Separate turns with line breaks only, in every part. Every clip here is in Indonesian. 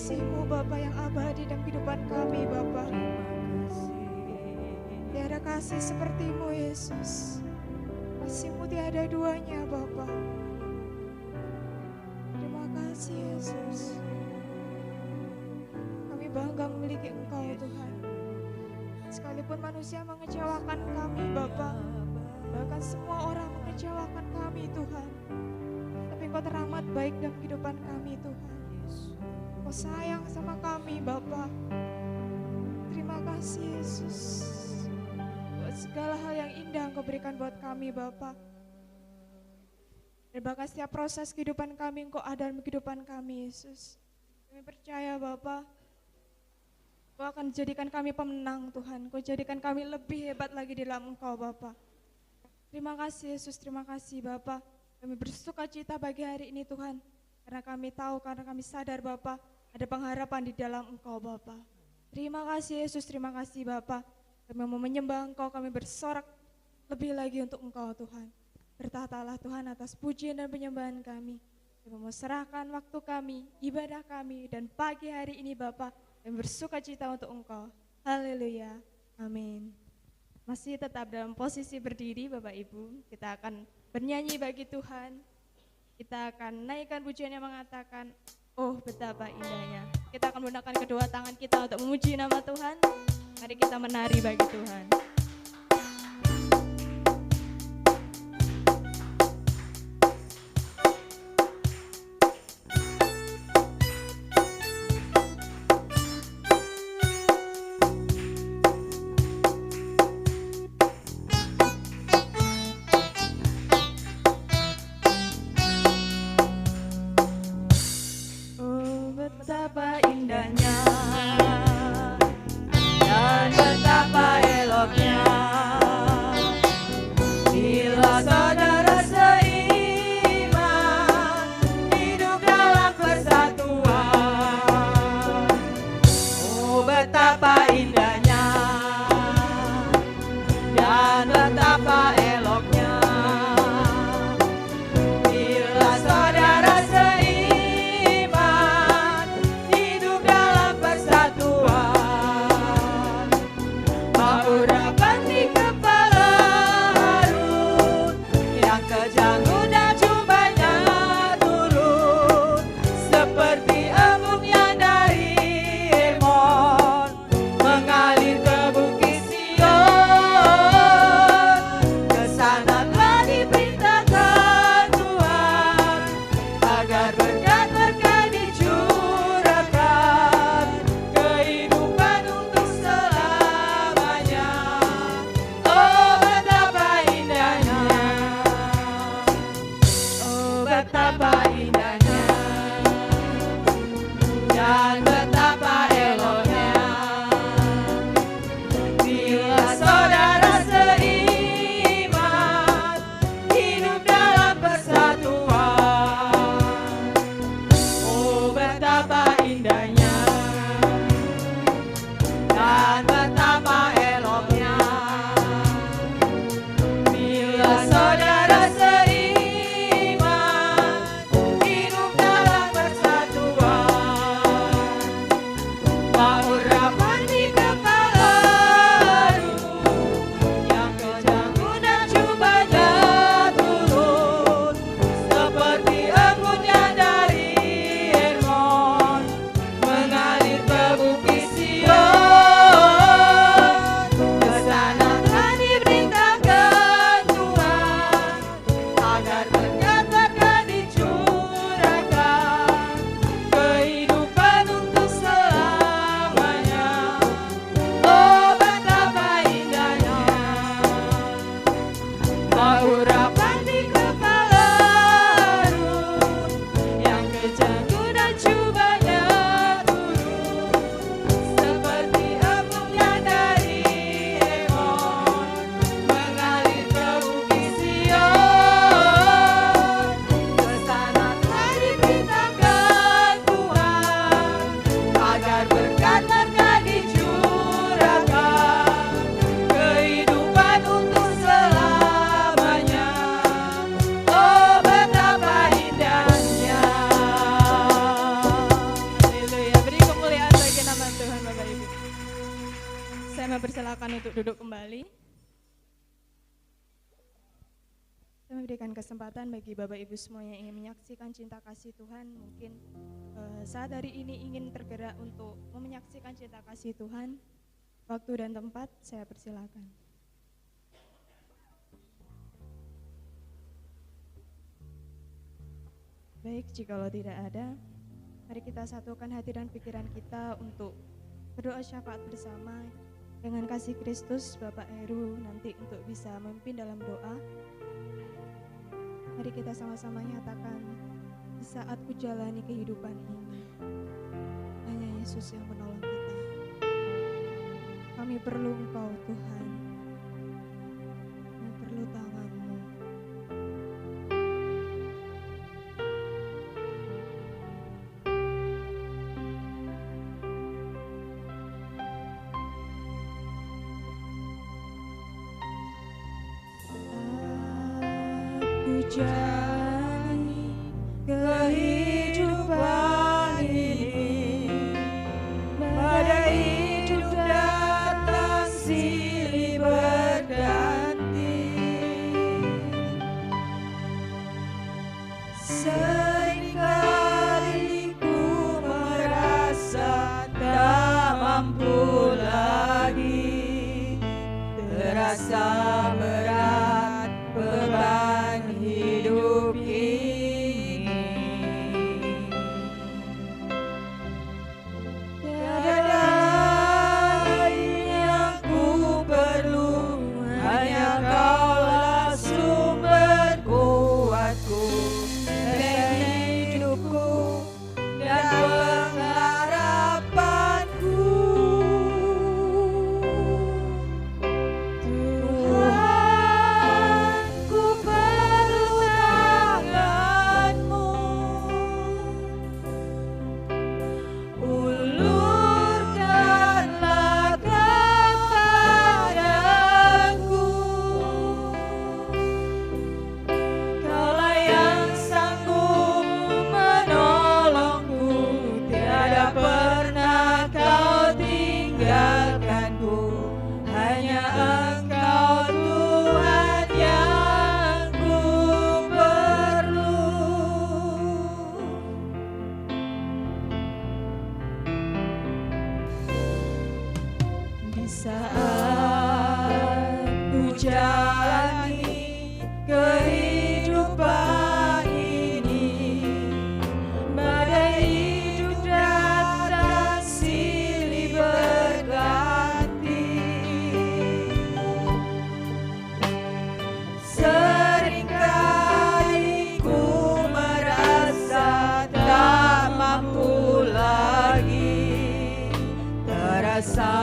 kasih-Mu Bapa yang abadi dalam kehidupan kami Bapa. Tiada kasih seperti-Mu Yesus. Kasih-Mu tiada duanya Bapa. Terima kasih Yesus. Kami bangga memiliki Engkau Tuhan. Sekalipun manusia mengecewakan kami Bapa, bahkan semua orang mengecewakan kami Tuhan, tapi Engkau teramat baik dalam kehidupan kami Tuhan. Engkau sayang sama kami Bapa. Terima kasih Yesus buat segala hal yang indah Engkau berikan buat kami Bapa. Dan bahkan setiap proses kehidupan kami Engkau ada dalam kehidupan kami Yesus. Kami percaya Bapa, Engkau akan jadikan kami pemenang Tuhan. Engkau jadikan kami lebih hebat lagi di dalam Engkau Bapa. Terima kasih Yesus, terima kasih Bapa. Kami bersuka cita bagi hari ini Tuhan. Karena kami tahu, karena kami sadar Bapa, ada pengharapan di dalam Engkau Bapa. Terima kasih Yesus, terima kasih Bapa. Kami mau menyembah Engkau, kami bersorak lebih lagi untuk Engkau Tuhan. Bertahtalah Tuhan atas pujian dan penyembahan kami. Kami mau serahkan waktu kami, ibadah kami, dan pagi hari ini Bapa, kami bersuka cita untuk Engkau. Haleluya. Amin. Masih tetap dalam posisi berdiri Bapak Ibu. Kita akan bernyanyi bagi Tuhan. Kita akan naikkan pujian yang mengatakan, oh betapa indahnya. Kita akan menggunakan kedua tangan kita untuk memuji nama Tuhan. Mari kita menari bagi Tuhan.
Betapa indahnya dan betapa eloknya
Saya mempersilakan untuk duduk kembali. Saya memberikan kesempatan bagi Bapak Ibu semua yang ingin menyaksikan cinta kasih Tuhan. Mungkin saat hari ini ingin tergerak untuk menyaksikan cinta kasih Tuhan. Waktu dan tempat saya persilakan. Baik, jikalau tidak ada, mari kita satukan hati dan pikiran kita untuk berdoa syafaat bersama dengan kasih Kristus. Bapak Heru nanti untuk bisa memimpin dalam doa. Mari kita sama-sama nyatakan, di saat ku jalani kehidupan ini, hanya Yesus yang menolong kita. Kami perlu Engkau Tuhan, kami perlu tangan-Mu. Jalani kehidupan ini, badai hidup datang silih berganti. Seringkali ku merasa tak mampu lagi, terasa berat beban hidup ini. Tiada lain yang ku perlu, hanya Kaulah sumber kuatku dan hidupku dan pengharapanku. Tuhan, ku perlu tangan-Mu, ulurkanlah kepadaku. Kaulah yang sanggup menolongku, tiada pernah Kau tinggalkanku. Hanya Engkau Tuhan yang ku perlu. Di saat ku jalani kehidupan ini, badai hidup datang silih berganti. Seringkali ku merasa tak mampu lagi, terasa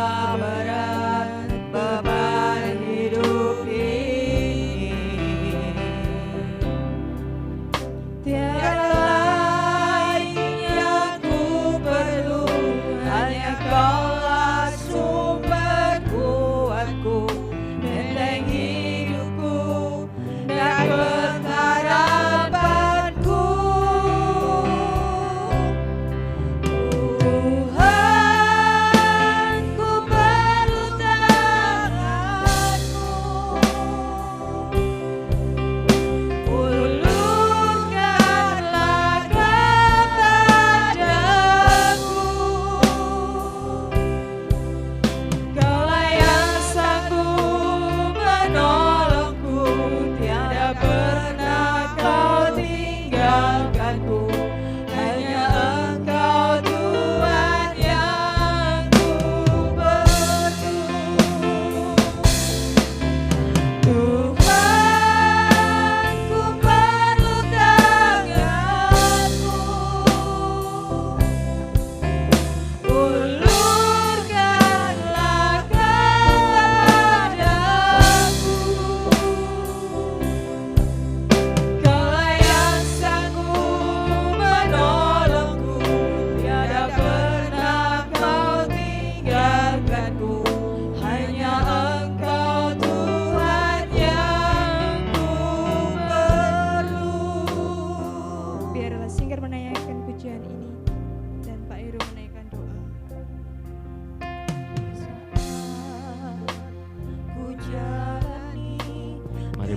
berat beban hidup ini. Tiada lain yang ku perlu, hanya Kaulah sumber kuatku, benteng hidupku dan pengharapanku. Tuhan, ku perlu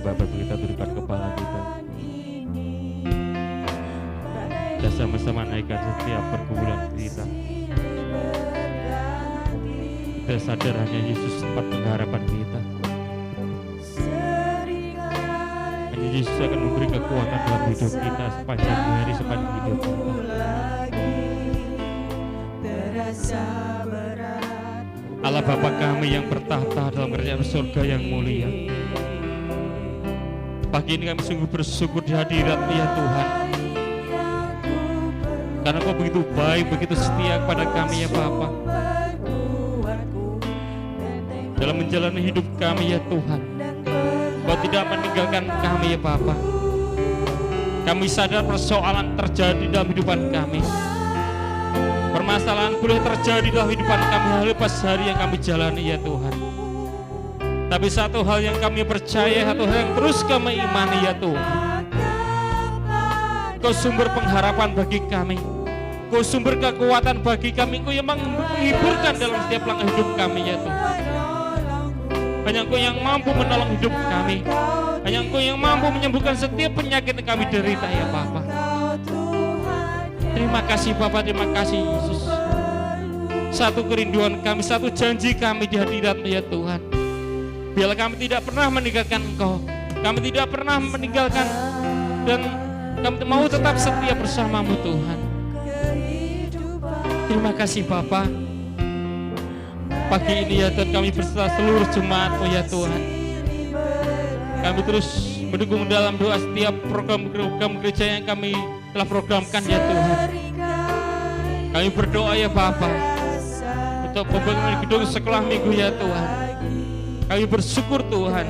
Bapak, kita tundukkan kepala kita. Kita sama-sama naikkan setiap pergumulan kita. Kita sadar hanya Yesus tempat pengharapan kita. Hanya Yesus akan memberi kekuatan dalam hidup kita sepanjang hari, sepanjang hidup kita. Allah Bapa kami yang bertahta dalam kerajaan surga yang mulia, pagi ini kami sungguh bersyukur di hadirat-Mu ya Tuhan, karena Kau begitu baik, begitu setia kepada kami ya Bapa, dalam menjalani hidup kami ya Tuhan. Kau tidak meninggalkan kami ya Bapa. Kami sadar persoalan terjadi dalam kehidupan kami, permasalahan boleh terjadi dalam kehidupan kami hari pas hari yang kami jalani ya Tuhan. Tapi satu hal yang kami percaya, satu hal yang terus kami imani ya Tuhan, Kau sumber pengharapan bagi kami, Kau sumber kekuatan bagi kami, Kau yang menghiburkan dalam setiap langkah hidup kami ya Tuhan. Hanya Engkau yang mampu menolong hidup kami, hanya Engkau yang mampu menyembuhkan setiap penyakit yang kami derita ya Bapa. Terima kasih Bapa, terima kasih Yesus. Satu kerinduan kami, satu janji kami di hadirat-Mu ya Tuhan, biarlah kami tidak pernah meninggalkan Engkau, kami tidak pernah meninggalkan, dan kami mau tetap setia bersama-Mu Tuhan. Terima kasih Bapa. Pagi ini ya Tuhan, kami berserta seluruh jemaat-Mu ya Tuhan, kami terus mendukung dalam doa setiap program-program gereja yang kami telah programkan ya Tuhan. Kami berdoa ya Bapa untuk pembangunan gedung sekolah minggu ya Tuhan. Kami bersyukur Tuhan,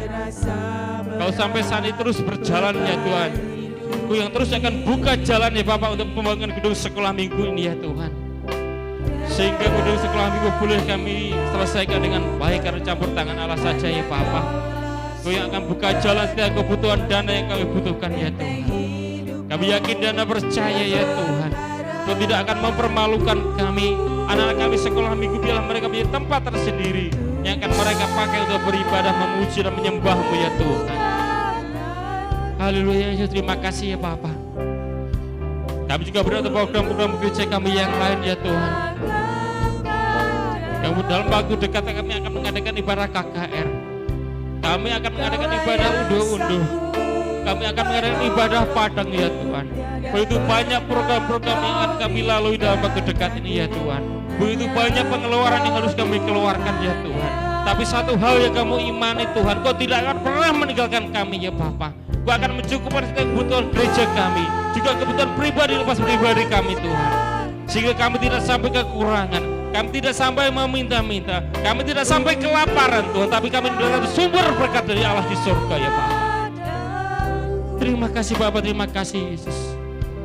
Kau sampai saat ini terus berjalan ya Tuhan. Kau yang terus akan buka jalan ya Bapak untuk pembangunan gedung sekolah minggu ini ya Tuhan, sehingga gedung sekolah minggu boleh kami selesaikan dengan baik karena campur tangan Allah saja ya Bapak. Kau yang akan buka jalan setiap kebutuhan dana yang kami butuhkan ya Tuhan. Kami yakin dan percaya ya Tuhan, Kau tidak akan mempermalukan kami. Anak-anak kami sekolah minggu, biarlah mereka punya tempat tersendiri yang akan mereka pakai untuk beribadah, memuji dan menyembah-Mu ya Tuhan. Haleluya Yesus, terima kasih ya Bapa. Kami juga berdoa untuk program-program gereja kami yang lain ya Tuhan, yang dalam waktu dekat kami akan mengadakan ibadah KKR, kami akan mengadakan ibadah unduh-unduh, kami akan mengadakan ibadah padang ya Tuhan. Begitu banyak program-program yang akan kami lalui dalam waktu dekat ini ya Tuhan. Begitu banyak pengeluaran yang harus kami keluarkan ya Tuhan. Tapi satu hal yang kamu imani Tuhan, Kau tidak akan pernah meninggalkan kami ya Bapa. Kau akan mencukupkan setiap kebutuhan gereja kami, juga kebutuhan pribadi lepas pribadi kami Tuhan, sehingga kami tidak sampai kekurangan, kami tidak sampai meminta-minta, kami tidak sampai kelaparan Tuhan, tapi kami mendapat sumber berkat dari Allah di surga ya Bapa. Terima kasih Bapa, terima kasih Yesus.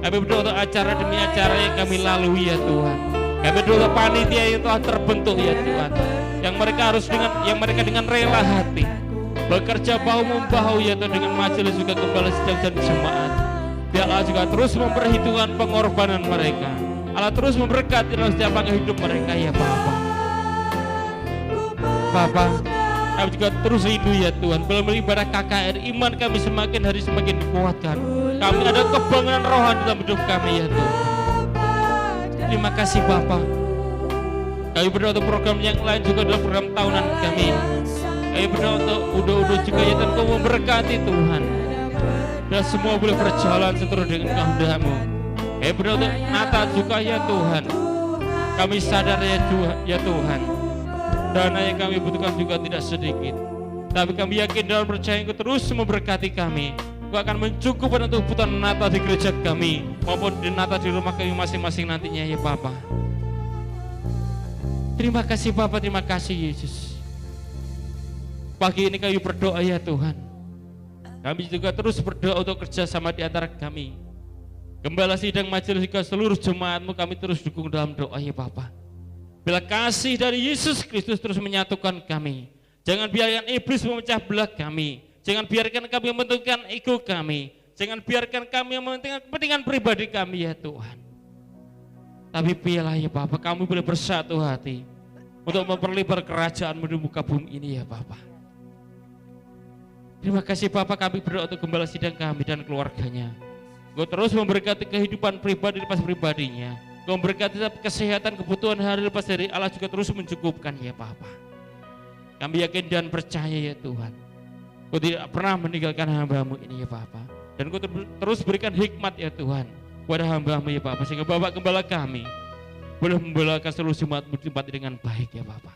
Kami berdoa untuk acara demi acara yang kami lalui ya Tuhan. Kami berdoa untuk panitia yang telah terbentuk ya Tuhan, yang mereka dengan rela hati bekerja bahu-membahu ya Tuhan dengan majelis juga kembali dan jemaat. Biar Allah juga terus memperhitungkan pengorbanan mereka. Allah terus memberkati dalam setiap langkah hidup mereka ya Bapa. Bapa, kami juga terus rindu ya Tuhan, dalam beribadah KKR, iman kami semakin hari semakin dikuatkan. Kami ada kebanggaan rohani dalam hidup kami ya Tuhan. Terima kasih Bapa. Kami berdoa untuk program yang lain juga dalam program tahunan kami. Kami berdoa untuk udah juga ya Tuhan, Kau memberkati Tuhan, dan semua boleh berjalan seturut dengan kehendak-Mu. Kami berdoa untuk Natal juga ya Tuhan. Kami sadar ya Tuhan, dana yang kami butuhkan juga tidak sedikit, tapi kami yakin dalam percaya Engkau terus memberkati kami. Engkau akan mencukupkan untuk kebutuhan Natal di gereja kami maupun di Natal di rumah kami masing-masing nantinya ya Bapa. Terima kasih Bapa, terima kasih Yesus. Pagi ini kami berdoa ya Tuhan, kami juga terus berdoa untuk kerjasama di antara kami. Gembala sidang majelis juga seluruh jemaat-Mu kami terus dukung dalam doa ya Bapa. Bila kasih dari Yesus Kristus terus menyatukan kami, jangan biarkan iblis memecah belah kami, jangan biarkan kami mementingkan ego kami, jangan biarkan kami mementingkan kepentingan pribadi kami ya Tuhan. Tapi biarlah ya Bapa, kami boleh bersatu hati untuk memperlebar kerajaan-Mu di muka bumi ini ya Bapa. Terima kasih Bapa, kami berdoa untuk gembala sidang kami dan keluarganya. Engkau terus memberkati kehidupan pribadi lepas pribadinya. Engkau memberkati kesehatan, kebutuhan hari lepas hari. Allah juga terus mencukupkan ya Bapa. Kami yakin dan percaya ya Tuhan, Engkau tidak pernah meninggalkan hamba-Mu ini ya Bapa. Dan Engkau terus berikan hikmat ya Tuhan kepada hamba-Mu ya Bapa, sehingga Bapak Gembala kami boleh membelakan seluruh jemaat-Mu di tempat dengan baik ya Bapa.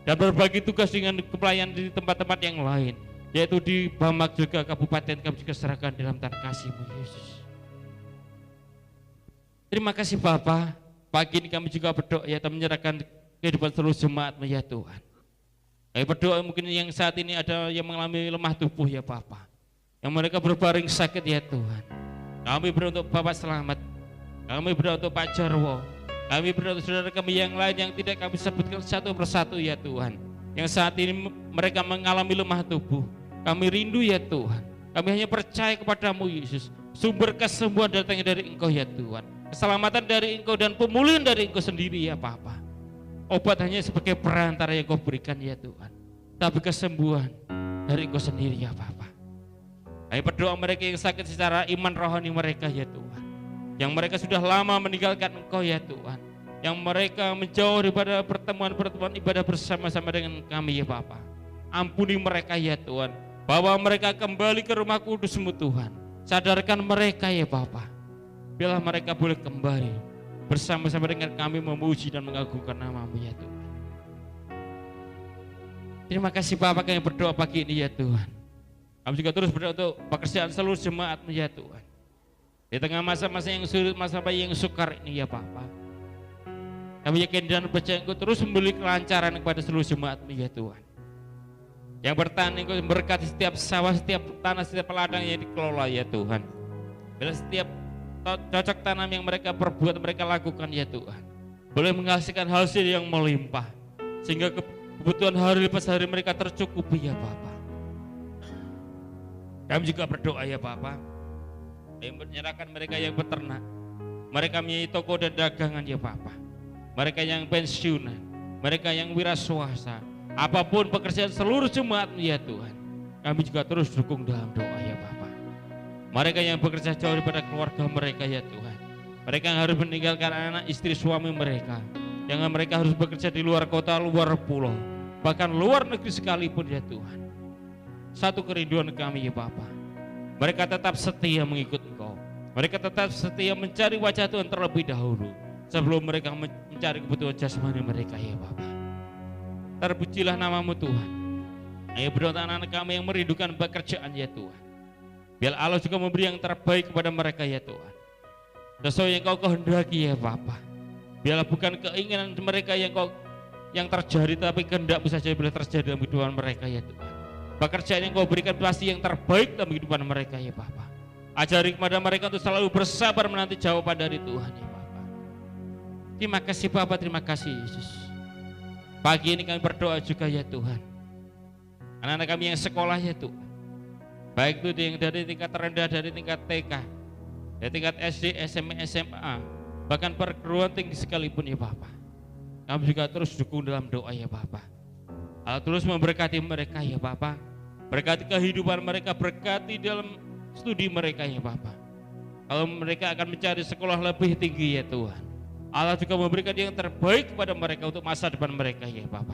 Dan berbagi tugas dengan pelayan di tempat-tempat yang lain, yaitu di Bamak juga kabupaten, kami juga serahkan dalam tangan kasih-Mu Yesus. Terima kasih Bapa. Pagi ini kami juga berdoa ya, menyerahkan kehidupan seluruh jemaat-Mu ya Tuhan. Kami berdoa mungkin yang saat ini ada yang mengalami lemah tubuh ya Bapa, yang mereka berbaring sakit ya Tuhan. Kami berdoa untuk Bapak Selamat, kami berdoa untuk Pak Jarwo, kami berdoa untuk saudara kami yang lain yang tidak kami sebutkan satu persatu ya Tuhan, yang saat ini mereka mengalami lemah tubuh. Kami rindu ya Tuhan, kami hanya percaya kepadamu Yesus. Sumber kesembuhan datangnya dari Engkau ya Tuhan, keselamatan dari Engkau dan pemulihan dari Engkau sendiri ya Bapa. Obat hanya sebagai perantara yang Kau berikan ya Tuhan, tapi kesembuhan dari Engkau sendiri ya Bapa. Kami berdoa mereka yang sakit secara iman rohani mereka ya Tuhan, yang mereka sudah lama meninggalkan Engkau ya Tuhan, yang mereka menjauh daripada pertemuan-pertemuan ibadah bersama-sama dengan kami ya Bapa. Ampuni mereka ya Tuhan, bawa mereka kembali ke rumah kudus-Mu Tuhan. Sadarkan mereka ya Bapa, biarlah mereka boleh kembali bersama-sama dengan kami memuji dan mengagungkan nama-Mu ya Tuhan. Terima kasih Bapa, kami berdoa pagi ini ya Tuhan. Kami juga terus berdoa untuk pekerjaan seluruh jemaat-Mu ya Tuhan. Di tengah masa-masa yang sulit, masa yang sukar ini ya Bapa, kami yakin dan percaya Engkau terus memberi kelancaran kepada seluruh jemaat-Mu ya Tuhan. Yang bertani Engkau berkati setiap sawah, setiap tanah, setiap ladang yang dikelola ya Tuhan. Bila setiap cocok tanam yang mereka perbuat, mereka lakukan ya Tuhan, boleh menghasilkan hasil yang melimpah, sehingga kebutuhan hari lepas hari mereka tercukupi ya Bapa. Kami juga berdoa ya Bapa, yang menyerahkan mereka yang beternak, mereka mempunyai toko dan dagangan ya Bapa, mereka yang pensiunan, mereka yang wira swasta, apapun pekerjaan seluruh jemaat ya Tuhan, kami juga terus dukung dalam doa ya Bapa. Mereka yang bekerja jauh daripada keluarga mereka ya Tuhan, mereka yang harus meninggalkan anak istri suami mereka, yang mereka harus bekerja di luar kota, luar pulau, bahkan luar negeri sekalipun ya Tuhan. Satu kerinduan kami ya Bapa, mereka tetap setia mengikut Engkau, mereka tetap setia mencari wajah Tuhan terlebih dahulu sebelum mereka mencari kebutuhan jasmani mereka ya Bapa. Terpujilah nama-Mu Tuhan. Ayo berdoa anak-anak kami yang merindukan pekerjaan ya Tuhan, biar Allah juga memberi yang terbaik kepada mereka ya Tuhan, sesuai yang Kau kehendaki ya Bapa. Biarlah bukan keinginan mereka yang terjadi, tapi kehendak-Mu saja boleh terjadi dalam kehidupan mereka ya Tuhan. Pekerjaan yang Kau berikan pasti yang terbaik dalam kehidupan mereka ya Bapa. Ajari kepada mereka untuk selalu bersabar menanti jawaban dari Tuhan ya Bapa. Terima kasih Bapa, terima kasih Yesus. Pagi ini kami berdoa juga ya Tuhan, anak-anak kami yang sekolah ya Tuhan, baik itu yang dari tingkat terendah, dari tingkat TK, dari tingkat SD, SMP, SMA, bahkan perguruan tinggi sekalipun ya Bapa. Kami juga terus dukung dalam doa ya Bapa. Allah terus memberkati mereka ya Bapa, berkati kehidupan mereka, berkati dalam studi mereka ya Bapa. Kalau mereka akan mencari sekolah lebih tinggi ya Tuhan, Allah juga memberikan yang terbaik kepada mereka untuk masa depan mereka ya Bapa.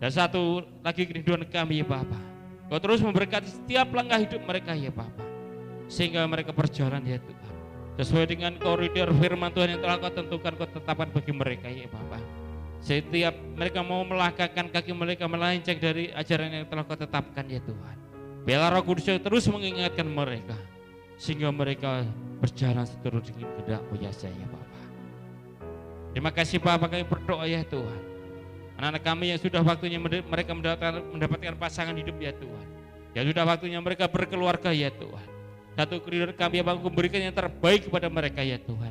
Dan satu lagi kerinduan kami ya Bapa, Kau terus memberkati setiap langkah hidup mereka ya Bapa, sehingga mereka berjalan ya Tuhan sesuai dengan koridor firman Tuhan yang telah Kau tentukan, Kau tetapkan bagi mereka ya Bapa. Setiap mereka mau melangkahkan kaki mereka melenceng dari ajaran yang telah Kau tetapkan ya Tuhan, biarlah Roh Kudus terus mengingatkan mereka, sehingga mereka berjalan seturut dengan kehendak-Mu ya Bapa. Terima kasih Bapa, kami berdoa ya Tuhan, anak-anak kami yang sudah waktunya mereka mendapatkan pasangan hidup ya Tuhan, yang sudah waktunya mereka berkeluarga ya Tuhan, satu kerinduan kami ya Bapa, memberikan yang terbaik kepada mereka ya Tuhan.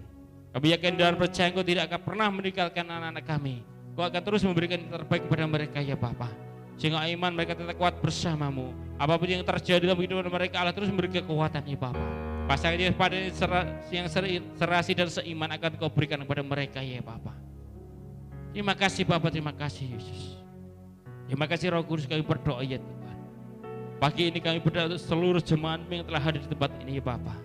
Kami yakin dan percaya Engkau tidak akan pernah meninggalkan anak-anak kami, Kau akan terus memberikan yang terbaik kepada mereka ya Bapa, sehingga iman mereka tetap kuat bersama-Mu. Apapun yang terjadi dalam kehidupan mereka, Allah terus memberi kekuatan ya Bapa. Pasangannya pada yang serasi dan seiman akan Kau berikan kepada mereka ya Bapa. Terima kasih Bapa, terima kasih Yesus. Terima kasih Roh Kudus, kami berdoa ya Tuhan. Pagi ini kami berdoa untuk seluruh jemaat yang telah hadir di tempat ini ya Bapa.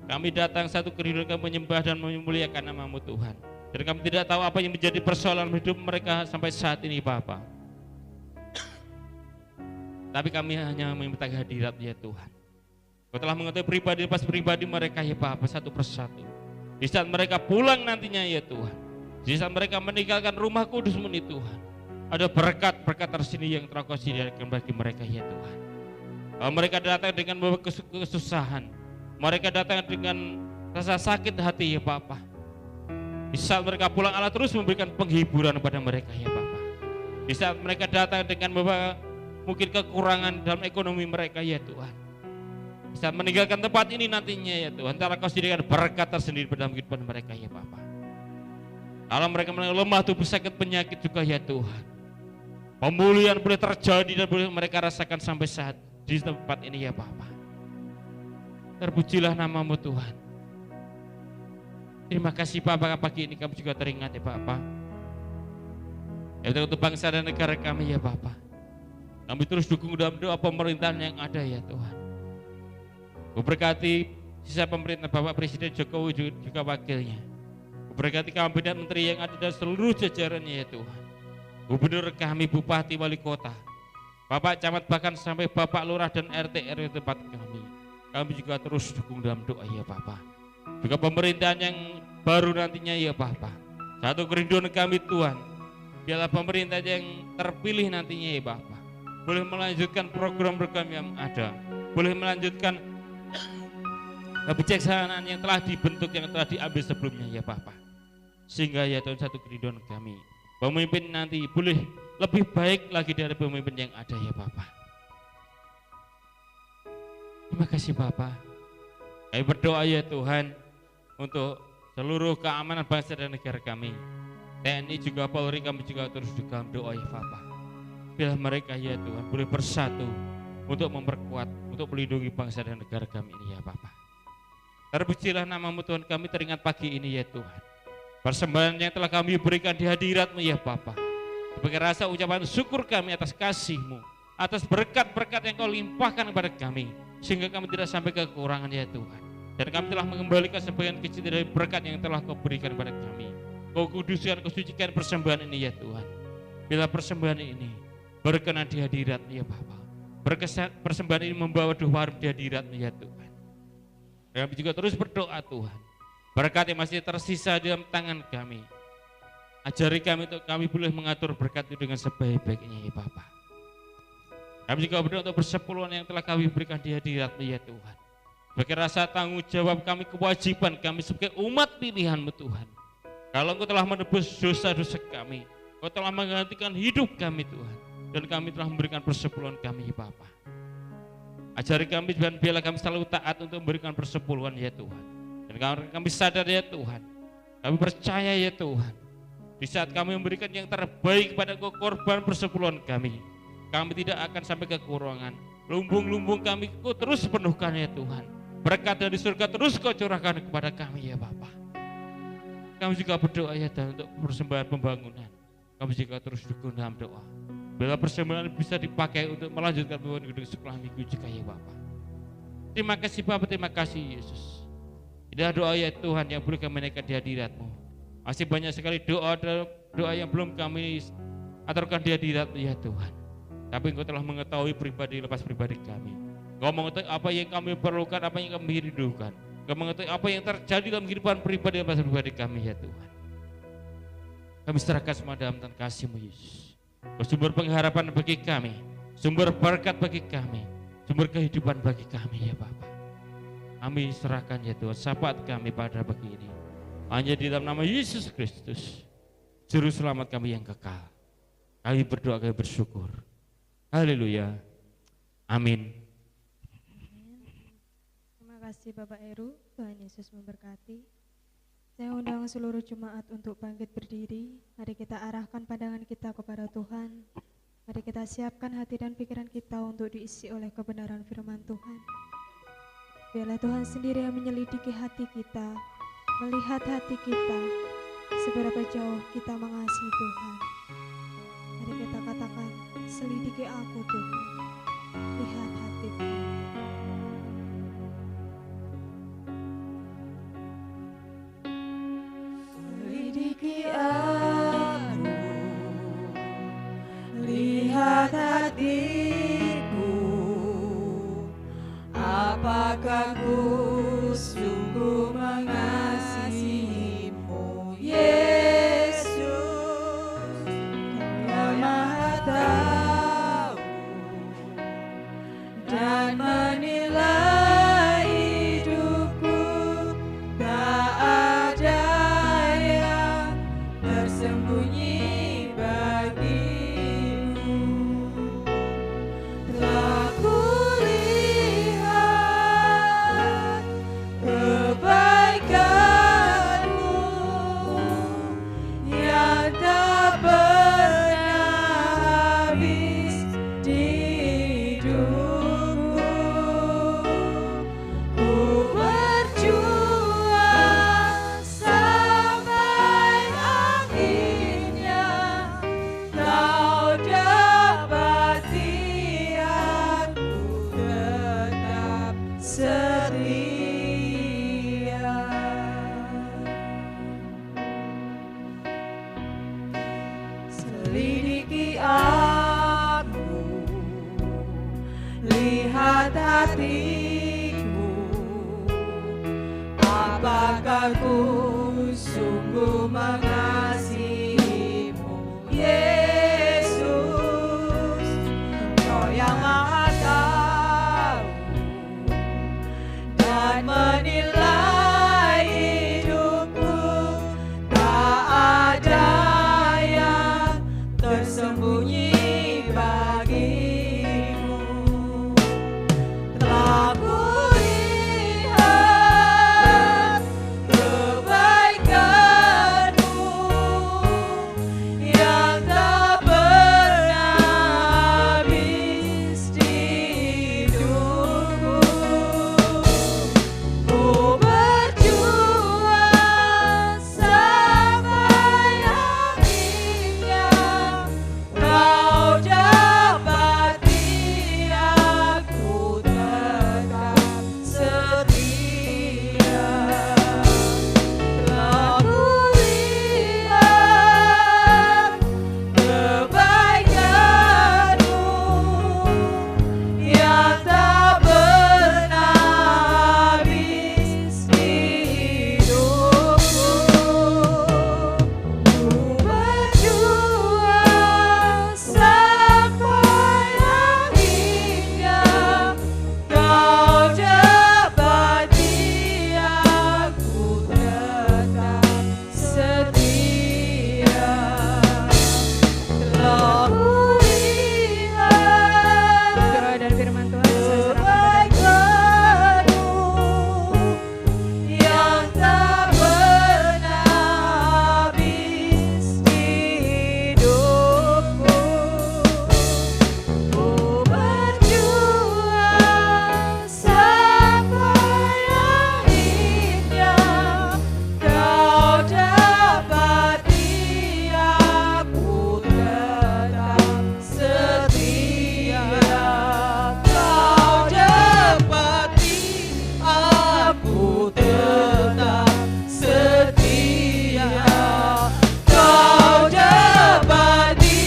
Kami datang satu kerinduan kami menyembah dan memuliakan nama-Mu Tuhan. Dan kami tidak tahu apa yang menjadi persoalan hidup mereka sampai saat ini Bapa. Tapi kami hanya meminta kehadirat ya Tuhan. Kau telah mengetahui pribadi pas pribadi mereka ya Bapa satu persatu. Di saat mereka pulang nantinya ya Tuhan. Di saat mereka meninggalkan rumah kudus-Mu nih Tuhan. Ada berkat-berkat tersendiri yang telah Kau sediakan bagi mereka ya Tuhan. Mereka datang dengan kesusahan. Mereka datang dengan rasa sakit hati ya Bapa. Di saat mereka pulang Allah terus memberikan penghiburan kepada mereka ya Bapa. Di saat mereka datang dengan membawa mungkin kekurangan dalam ekonomi mereka ya Tuhan. Di saat meninggalkan tempat ini nantinya ya Tuhan, telah Kau sediakan berkat tersendiri dalam kehidupan mereka ya Bapa. Kalau mereka lemah tubuh sakit penyakit juga ya Tuhan. Pemulihan boleh terjadi dan boleh mereka rasakan sampai saat di tempat ini ya Bapa. Terpujilah nama-Mu Tuhan. Terima kasih Bapa, pagi ini kami juga teringat ya Bapa. Untuk bangsa dan negara kami ya Bapa. Kami terus dukung dalam doa pemerintahan yang ada ya Tuhan. Berkati sisa pemerintahan Bapak Presiden Jokowi juga wakilnya. Berkati kabinet menteri yang ada dan seluruh jajarannya ya Tuhan. Gubernur kami, bupati, wali kota, Bapak camat bahkan sampai Bapak lurah dan RT RW tempat kami. Kami juga terus dukung dalam doa ya Bapak. Juga pemerintahan yang baru nantinya ya Bapak. Satu kerinduan kami Tuhan, biarlah pemerintah yang terpilih nantinya ya Bapak boleh melanjutkan program-program yang ada, boleh melanjutkan kebijaksanaan yang telah dibentuk, yang telah diambil sebelumnya ya Bapak. Sehingga ya Tuhan satu kerinduan kami, pemimpin nanti boleh lebih baik lagi dari pemimpin yang ada ya Bapak. Terima kasih Bapak. Kami berdoa ya Tuhan untuk seluruh keamanan bangsa dan negara kami. TNI juga Polri kami juga terus juga doa ya Bapak. Biar mereka ya Tuhan boleh bersatu untuk memperkuat, untuk melindungi bangsa dan negara kami ini ya Bapak. Terpujilah nama-Mu Tuhan, kami teringat pagi ini ya Tuhan. Persembahan yang telah kami berikan di hadirat-Mu ya Bapak. Sebagai rasa ucapan syukur kami atas kasih-Mu, atas berkat-berkat yang Kau limpahkan kepada kami, sehingga kami tidak sampai kekurangan ya Tuhan. Dan kami telah mengembalikan sebagian kecil dari berkat yang telah Kau berikan kepada kami. Kau kuduskan, Kau sucikan persembahan ini ya Tuhan. Bila persembahan ini berkenan di hadirat-Mu ya Bapak. Persembahan ini membawa doa di hadirat-Mu ya Tuhan. Kami juga terus berdoa Tuhan. Berkat yang masih tersisa di dalam tangan kami. Ajari kami untuk kami boleh mengatur berkat itu dengan sebaik-baiknya ya Bapak. Kami juga berdoa untuk persepuluhan yang telah kami berikan di hadirat-Mu ya Tuhan. Sebagai rasa tanggung jawab kami, kewajiban kami sebagai umat pilihan-Mu Tuhan. Kalau Engkau telah menebus dosa-dosa kami, Engkau telah menggantikan hidup kami Tuhan. Dan kami telah memberikan persepuluhan kami Bapak. Ajari kami dan biarlah kami selalu taat untuk memberikan persepuluhan ya Tuhan. Dan kami sadar ya Tuhan, kami percaya ya Tuhan, di saat kami memberikan yang terbaik pada korban persepuluhan kami tidak akan sampai kekurangan. Lumbung-lumbung kami Kau terus penuhkan ya Tuhan. Berkat dari surga terus Kau curahkan kepada kami ya Bapak. Kami juga berdoa ya Tuhan untuk persembahan pembangunan. Kami juga terus dukung dalam doa. Bila persembahan bisa dipakai untuk melanjutkan pembangunan gedung sekolah minggu juga ya Bapak. Terima kasih Bapak, terima kasih Yesus. Inilah doa ya Tuhan yang boleh kami naikkan di hadirat-Mu. Masih banyak sekali doa yang belum kami aturkan di hadirat-Mu ya Tuhan. Tapi Engkau telah mengetahui pribadi lepas pribadi kami. Engkau mengetahui apa yang kami perlukan, apa yang kami rindukan. Engkau mengetahui apa yang terjadi dalam kehidupan pribadi lepas pribadi kami ya Tuhan. Kami serahkan semua dalam tangan kasih-Mu Yesus. Sumber pengharapan bagi kami, sumber berkat bagi kami, sumber kehidupan bagi kami ya Bapak. Kami serahkan ya Tuhan syafaat kami pada pagi ini. Hanya di dalam nama Yesus Kristus, Juru Selamat kami yang kekal. Kami berdoa, kami bersyukur. Haleluya. Amin.
Terima kasih Bapak Heru, Tuhan Yesus memberkati. Saya undang seluruh jemaat untuk bangkit berdiri. Mari kita arahkan pandangan kita kepada Tuhan. Mari kita siapkan hati dan pikiran kita untuk diisi oleh kebenaran firman Tuhan. Biarlah Tuhan sendiri yang menyelidiki hati kita, melihat hati kita, seberapa jauh kita mengasihi Tuhan. Mari kita katakan, selidiki aku Tuhan, lihat hatiku. Selidiki aku, lihat hatiku, apakah ku sungguh mengasihimu, Yesus. Kau yang Maha tahu dan menilai hidupku, tak ada yang tersembunyi bagimu. Telah kulihat kebaikanmu yang tak pernah habis di hidupku. Ku berjuang sampai akhirnya, kau dapati aku tetap setia. Selidiki aku, lihat hatiku, apakah ku sungguh mengasihimu, Yesus. Kau yang Maha tahu dan menilai hidupku, tak ada yang tersembunyi bagimu. Telah kulihat kebaikanmu yang tak pernah habis di hidupku. Ku berjuang sampai akhirnya, kau dapati aku tetap setia. Telah kulihat kebaikanmu yang tak pernah habis di hidupku. Ku berjuang sampai akhirnya, kau dapati aku tetap setia. Telah kulihat doa dan firman Tuhan kebaikanmu yang tak pernah habis di hidupku. Ku berjuang sampai akhirnya, kau dapati aku tetap setia. Kau dapati aku tetap setia. Kau dapati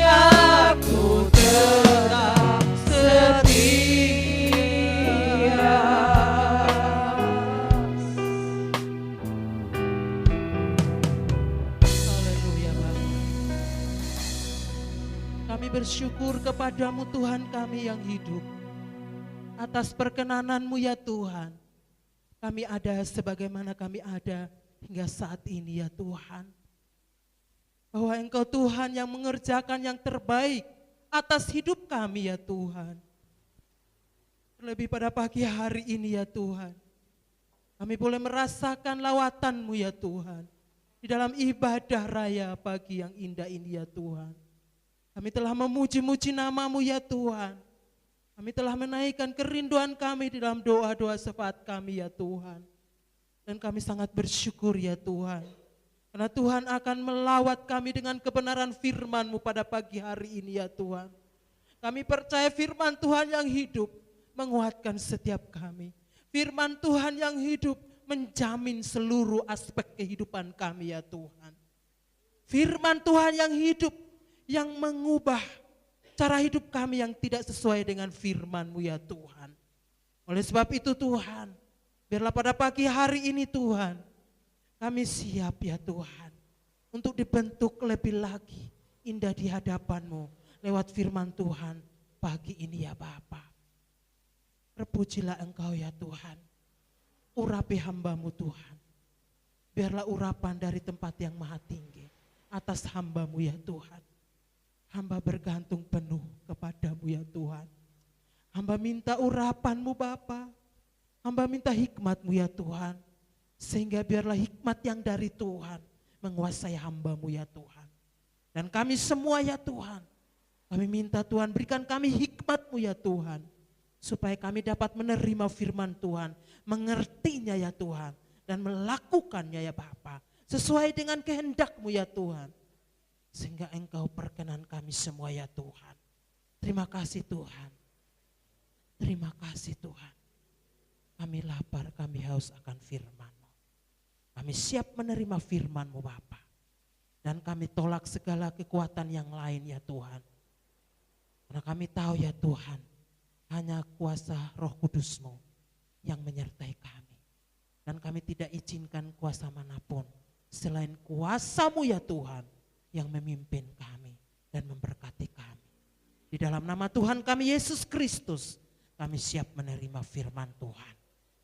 aku tetap setia.
Haleluya Bapa. Kami bersyukur kepadamu Tuhan kami yang hidup. Atas perkenananmu ya Tuhan. Kami ada sebagaimana kami ada hingga saat ini ya Tuhan. Bahwa Engkau Tuhan yang mengerjakan yang terbaik atas hidup kami ya Tuhan. Terlebih pada pagi hari ini ya Tuhan. Kami boleh merasakan lawatan-Mu ya Tuhan. Di dalam ibadah raya pagi yang indah ini ya Tuhan. Kami telah memuji-muji nama-Mu ya Tuhan. Kami telah menaikkan kerinduan kami di dalam doa-doa syafaat kami ya Tuhan. Dan kami sangat bersyukur ya Tuhan. Karena Tuhan akan melawat kami dengan kebenaran firman-Mu pada pagi hari ini ya Tuhan. Kami percaya firman Tuhan yang hidup menguatkan setiap kami. Firman Tuhan yang hidup menjamin seluruh aspek kehidupan kami ya Tuhan. Firman Tuhan yang hidup yang mengubah cara hidup kami yang tidak sesuai dengan firman-Mu ya Tuhan. Oleh sebab itu Tuhan, biarlah pada pagi hari ini Tuhan, kami siap ya Tuhan untuk dibentuk lebih lagi indah di hadapan-Mu lewat firman Tuhan pagi ini ya Bapa. Terpujilah Engkau ya Tuhan, urapi hamba-Mu Tuhan. Biarlah urapan dari tempat yang maha tinggi atas hamba-Mu ya Tuhan. Hamba bergantung penuh kepada-Mu ya Tuhan. Hamba minta urapan-Mu Bapa. Hamba minta hikmat-Mu ya Tuhan. Sehingga biarlah hikmat yang dari Tuhan menguasai hamba-Mu ya Tuhan. Dan kami semua ya Tuhan, kami minta Tuhan berikan kami hikmat-Mu ya Tuhan. Supaya kami dapat menerima firman Tuhan, mengertinya ya Tuhan. Dan melakukannya ya Bapa, sesuai dengan kehendak-Mu ya Tuhan. Sehingga Engkau perkenan kami semua ya Tuhan. Terima kasih Tuhan. Terima kasih Tuhan. Kami lapar, kami haus akan firman-Mu. Kami siap menerima firman-Mu Bapa. Dan kami tolak segala kekuatan yang lain ya Tuhan. Karena kami tahu ya Tuhan, hanya kuasa Roh Kudus-Mu yang menyertai kami. Dan kami tidak izinkan kuasa manapun selain kuasa-Mu ya Tuhan yang memimpin kami dan memberkati kami. Di dalam nama Tuhan kami Yesus Kristus, kami siap menerima firman Tuhan.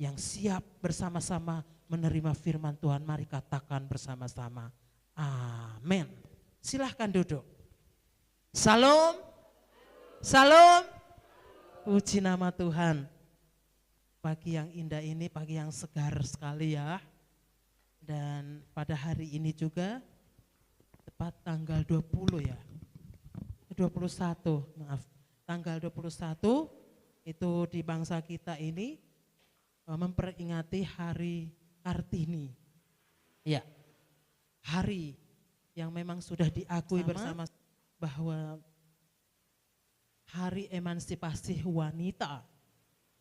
Yang siap bersama-sama menerima firman Tuhan, mari katakan bersama-sama, amin. Silahkan duduk. Salam, salam, puji nama Tuhan. Pagi yang indah ini, pagi yang segar sekali ya. Dan pada hari ini juga, tepat tanggal 20 ya, 21 maaf, tanggal 21 itu di bangsa kita ini memperingati Hari Kartini. Ya, hari yang memang sudah diakui bersama bahwa hari emansipasi wanita,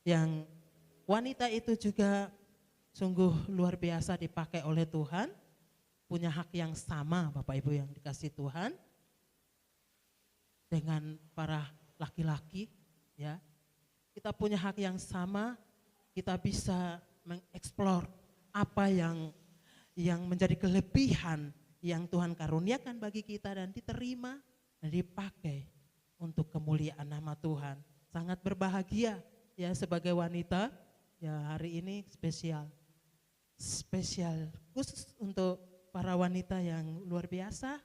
yang wanita itu juga sungguh luar biasa dipakai oleh Tuhan, punya hak yang sama Bapak Ibu yang dikasih Tuhan dengan para laki-laki ya. Kita punya hak yang sama, kita bisa mengeksplor apa yang menjadi kelebihan yang Tuhan karuniakan bagi kita dan diterima dan dipakai untuk kemuliaan nama Tuhan. Sangat berbahagia ya sebagai wanita. Ya hari ini spesial khusus untuk para wanita yang luar biasa,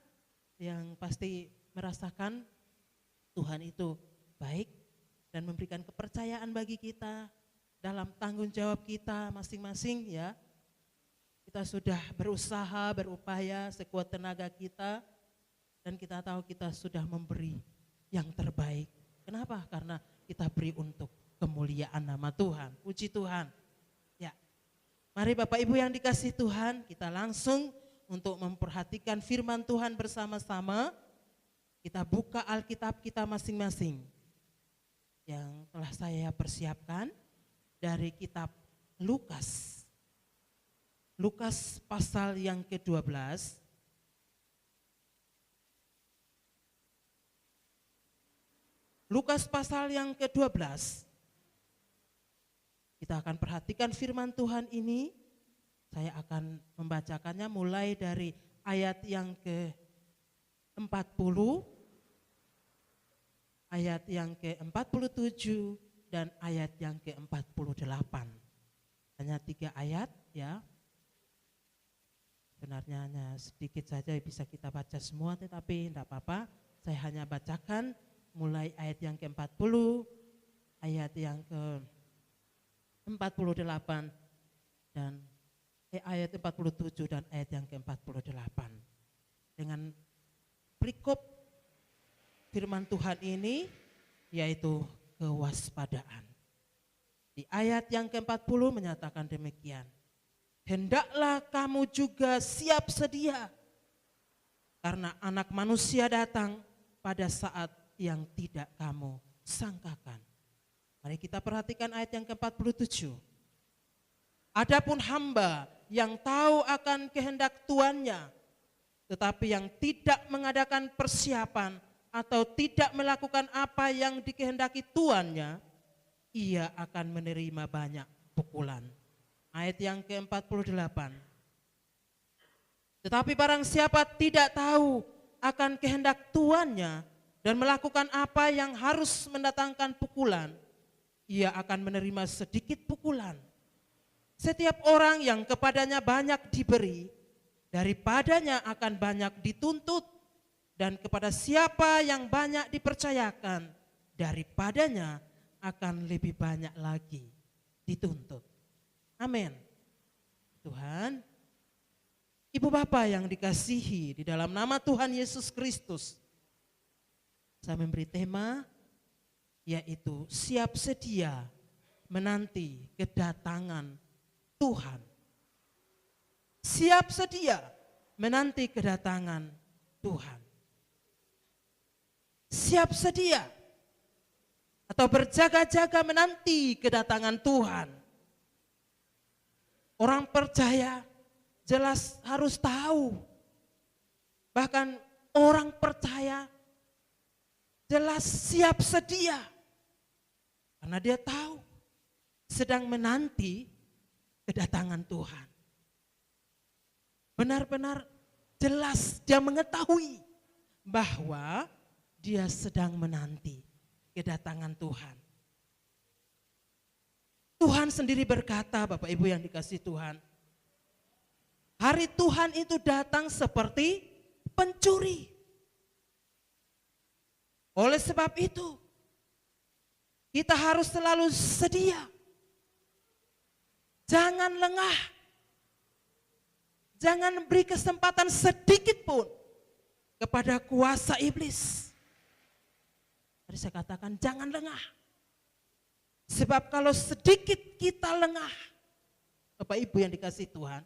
yang pasti merasakan Tuhan itu baik dan memberikan kepercayaan bagi kita dalam tanggung jawab kita masing-masing ya. Kita sudah berusaha, berupaya sekuat tenaga kita dan kita tahu kita sudah memberi yang terbaik. Kenapa? Karena kita beri untuk kemuliaan nama Tuhan. Puji Tuhan. Ya. Mari Bapak Ibu yang dikasih Tuhan, kita langsung untuk memperhatikan firman Tuhan bersama-sama. Kita buka Alkitab kita masing-masing yang telah saya persiapkan dari kitab Lukas. Lukas pasal yang ke-12. Lukas pasal yang ke-12. Kita akan perhatikan firman Tuhan ini. Saya akan membacakannya mulai dari ayat yang ke-40, ayat yang ke-47, dan ayat yang ke-48. Hanya 3 ayat ya. Sebenarnya hanya sedikit saja bisa kita baca semua, tetapi tidak apa-apa. Saya hanya bacakan mulai ayat yang ke-40, ayat yang ke-48, dan ayat 47 dan ayat yang ke-48. Dengan perikop firman Tuhan ini yaitu kewaspadaan. Di ayat yang ke-40 menyatakan demikian. Hendaklah kamu juga siap sedia, karena Anak Manusia datang pada saat yang tidak kamu sangkakan. Mari kita perhatikan ayat yang ke-47. Adapun hamba yang tahu akan kehendak tuannya, tetapi yang tidak mengadakan persiapan atau tidak melakukan apa yang dikehendaki tuannya, ia akan menerima banyak pukulan. Ayat yang ke-48. Tetapi barang siapa tidak tahu akan kehendak tuannya dan melakukan apa yang harus mendatangkan pukulan, ia akan menerima sedikit pukulan. Setiap orang yang kepadanya banyak diberi, daripadanya akan banyak dituntut, dan kepada siapa yang banyak dipercayakan, daripadanya akan lebih banyak lagi dituntut. Amin. Tuhan, Ibu Bapa yang dikasihi di dalam nama Tuhan Yesus Kristus, saya memberi tema yaitu siap sedia menanti kedatangan Tuhan. Siap sedia menanti kedatangan Tuhan. Siap sedia atau berjaga-jaga menanti kedatangan Tuhan. Orang percaya jelas harus tahu. Bahkan orang percaya jelas siap sedia. Karena dia tahu sedang menanti kedatangan Tuhan. Benar-benar jelas dia mengetahui bahwa dia sedang menanti kedatangan Tuhan. Tuhan sendiri berkata, Bapak Ibu yang dikasihi Tuhan, hari Tuhan itu datang seperti pencuri. Oleh sebab itu, kita harus selalu sedia. Jangan lengah. Jangan beri kesempatan sedikit pun kepada kuasa iblis. Tadi saya katakan jangan lengah. Sebab kalau sedikit kita lengah, Bapak Ibu yang dikasihi Tuhan,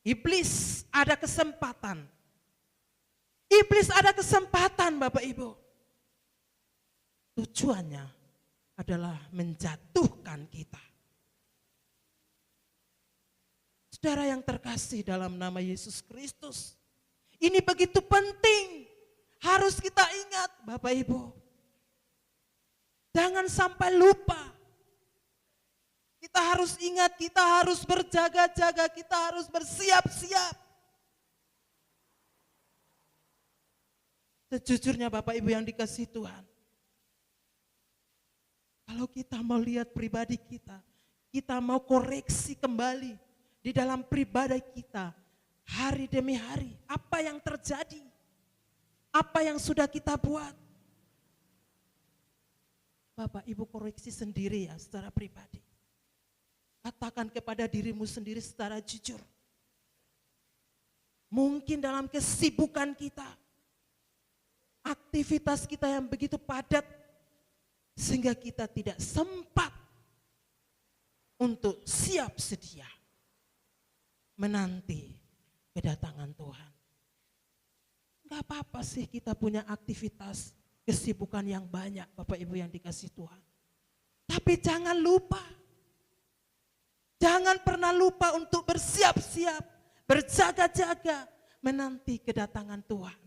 iblis ada kesempatan. Iblis ada kesempatan Bapak Ibu. Tujuannya adalah menjatuhkan kita. Saudara yang terkasih dalam nama Yesus Kristus, ini begitu penting, harus kita ingat Bapak Ibu. Jangan sampai lupa. Kita harus ingat, kita harus berjaga-jaga, kita harus bersiap-siap. Sejujurnya Bapak Ibu yang dikasihi Tuhan, kalau kita mau lihat pribadi kita mau koreksi kembali di dalam pribadi kita, hari demi hari, apa yang terjadi, apa yang sudah kita buat. Bapak Ibu koreksi sendiri ya secara pribadi. Katakan kepada dirimu sendiri secara jujur. Mungkin dalam kesibukan kita, aktivitas kita yang begitu padat, sehingga kita tidak sempat untuk siap sedia menanti kedatangan Tuhan. Enggak apa-apa sih kita punya aktivitas, kesibukan yang banyak Bapak Ibu yang dikasihi Tuhan. Tapi jangan lupa, jangan pernah lupa untuk bersiap-siap, berjaga-jaga menanti kedatangan Tuhan.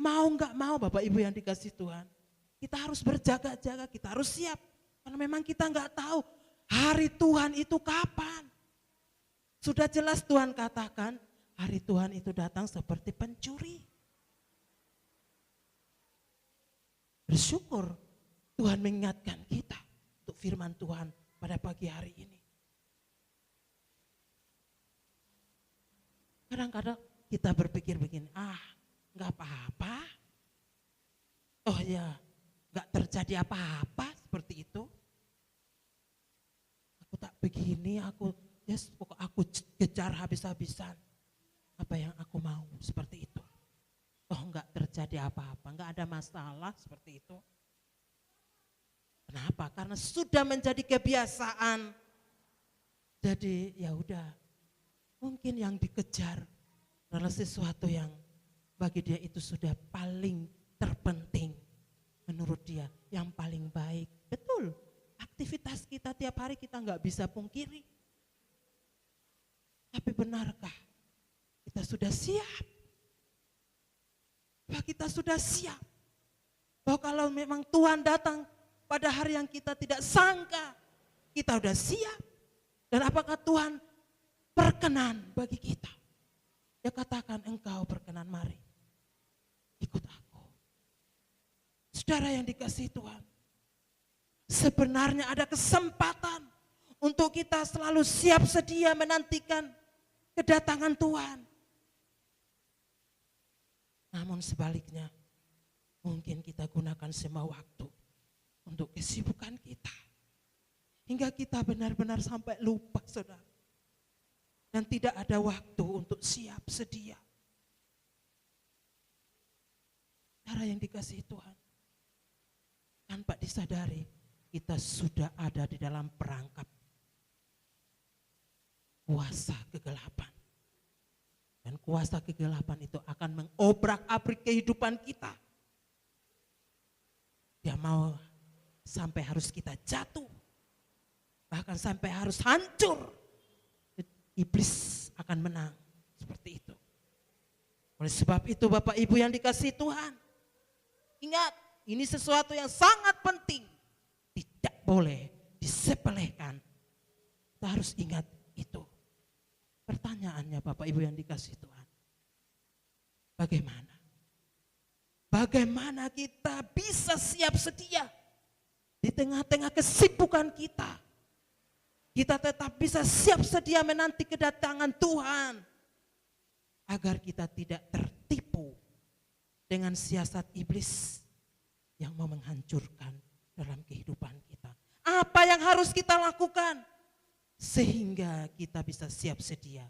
Mau enggak mau Bapak Ibu yang dikasihi Tuhan, kita harus berjaga-jaga, kita harus siap. Karena memang kita enggak tahu hari Tuhan itu kapan. Sudah jelas Tuhan katakan, hari Tuhan itu datang seperti pencuri. Bersyukur Tuhan mengingatkan kita untuk firman Tuhan pada pagi hari ini. Kadang-kadang kita berpikir begini, enggak apa-apa. Oh ya, enggak terjadi apa-apa seperti itu. Aku tak begini, aku kejar habis-habisan apa yang aku mau, seperti itu. Oh enggak terjadi apa-apa, enggak ada masalah seperti itu. Kenapa? Karena sudah menjadi kebiasaan. Jadi ya udah, mungkin yang dikejar adalah sesuatu yang bagi dia itu sudah paling terpenting. Menurut dia yang paling baik. Betul, aktivitas kita tiap hari kita nggak bisa pungkiri. Tapi benarkah kita sudah siap? Bahwa kita sudah siap bahwa kalau memang Tuhan datang pada hari yang kita tidak sangka, kita sudah siap. Dan apakah Tuhan berkenan bagi kita? Dia katakan, engkau berkenan, mari ikut aku. Saudara yang dikasihi Tuhan, sebenarnya ada kesempatan untuk kita selalu siap sedia menantikan kedatangan Tuhan. Namun sebaliknya, mungkin kita gunakan semua waktu untuk kesibukan kita. Hingga kita benar-benar sampai lupa, saudara. Dan tidak ada waktu untuk siap sedia. Saudara yang dikasihi Tuhan, tanpa disadari kita sudah ada di dalam perangkap kuasa kegelapan. Dan kuasa kegelapan itu akan mengobrak-abrik kehidupan kita. Dia mau sampai harus kita jatuh. Bahkan sampai harus hancur. Iblis akan menang. Seperti itu. Oleh sebab itu Bapak Ibu yang dikasihi Tuhan. Ingat, ini sesuatu yang sangat penting. Tidak boleh disepelekan. Kita harus ingat itu. Pertanyaannya Bapak Ibu yang dikasihi Tuhan. Bagaimana? Bagaimana kita bisa siap sedia di tengah-tengah kesibukan kita. Kita tetap bisa siap sedia menanti kedatangan Tuhan. Agar kita tidak tertipu dengan siasat iblis yang mau menghancurkan dalam kehidupan kita. Apa yang harus kita lakukan? Sehingga kita bisa siap sedia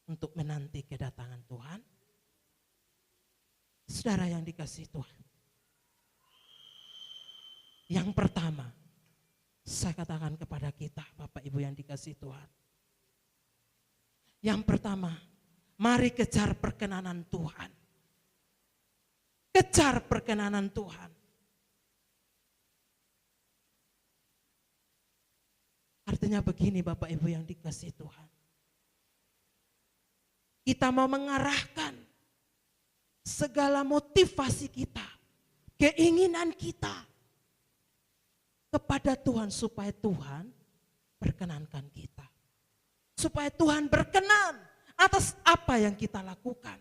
untuk menanti kedatangan Tuhan. Saudara yang dikasihi Tuhan. Yang pertama, saya katakan kepada kita, Bapak Ibu yang dikasihi Tuhan. Yang pertama, mari kejar perkenanan Tuhan. Kejar perkenanan Tuhan. Artinya begini Bapak Ibu yang dikasihi Tuhan. Kita mau mengarahkan segala motivasi kita, keinginan kita kepada Tuhan supaya Tuhan perkenankan kita. Supaya Tuhan berkenan atas apa yang kita lakukan.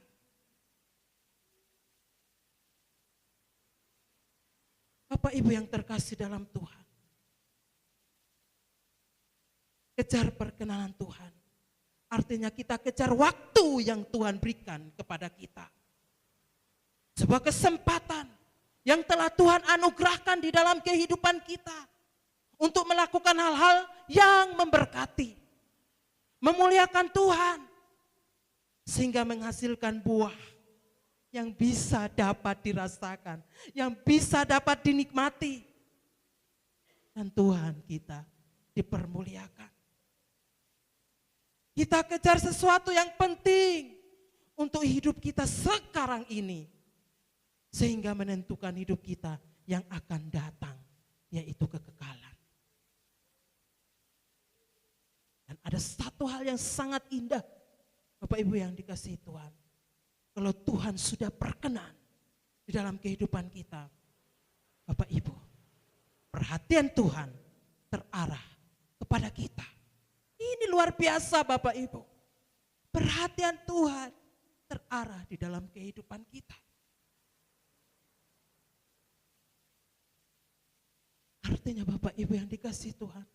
Bapak Ibu yang terkasih dalam Tuhan. Kejar perkenanan Tuhan. Artinya kita kejar waktu yang Tuhan berikan kepada kita. Sebuah kesempatan yang telah Tuhan anugerahkan di dalam kehidupan kita. Untuk melakukan hal-hal yang memberkati. Memuliakan Tuhan. Sehingga menghasilkan buah yang bisa dapat dirasakan. Yang bisa dapat dinikmati. Dan Tuhan kita dipermuliakan. Kita kejar sesuatu yang penting untuk hidup kita sekarang ini. Sehingga menentukan hidup kita yang akan datang, yaitu kekekalan. Dan ada satu hal yang sangat indah, Bapak Ibu yang dikasihi Tuhan. Kalau Tuhan sudah berkenan di dalam kehidupan kita, Bapak Ibu, perhatian Tuhan terarah kepada kita. Ini luar biasa Bapak Ibu. Perhatian Tuhan terarah di dalam kehidupan kita. Artinya Bapak Ibu yang dikasihi Tuhan.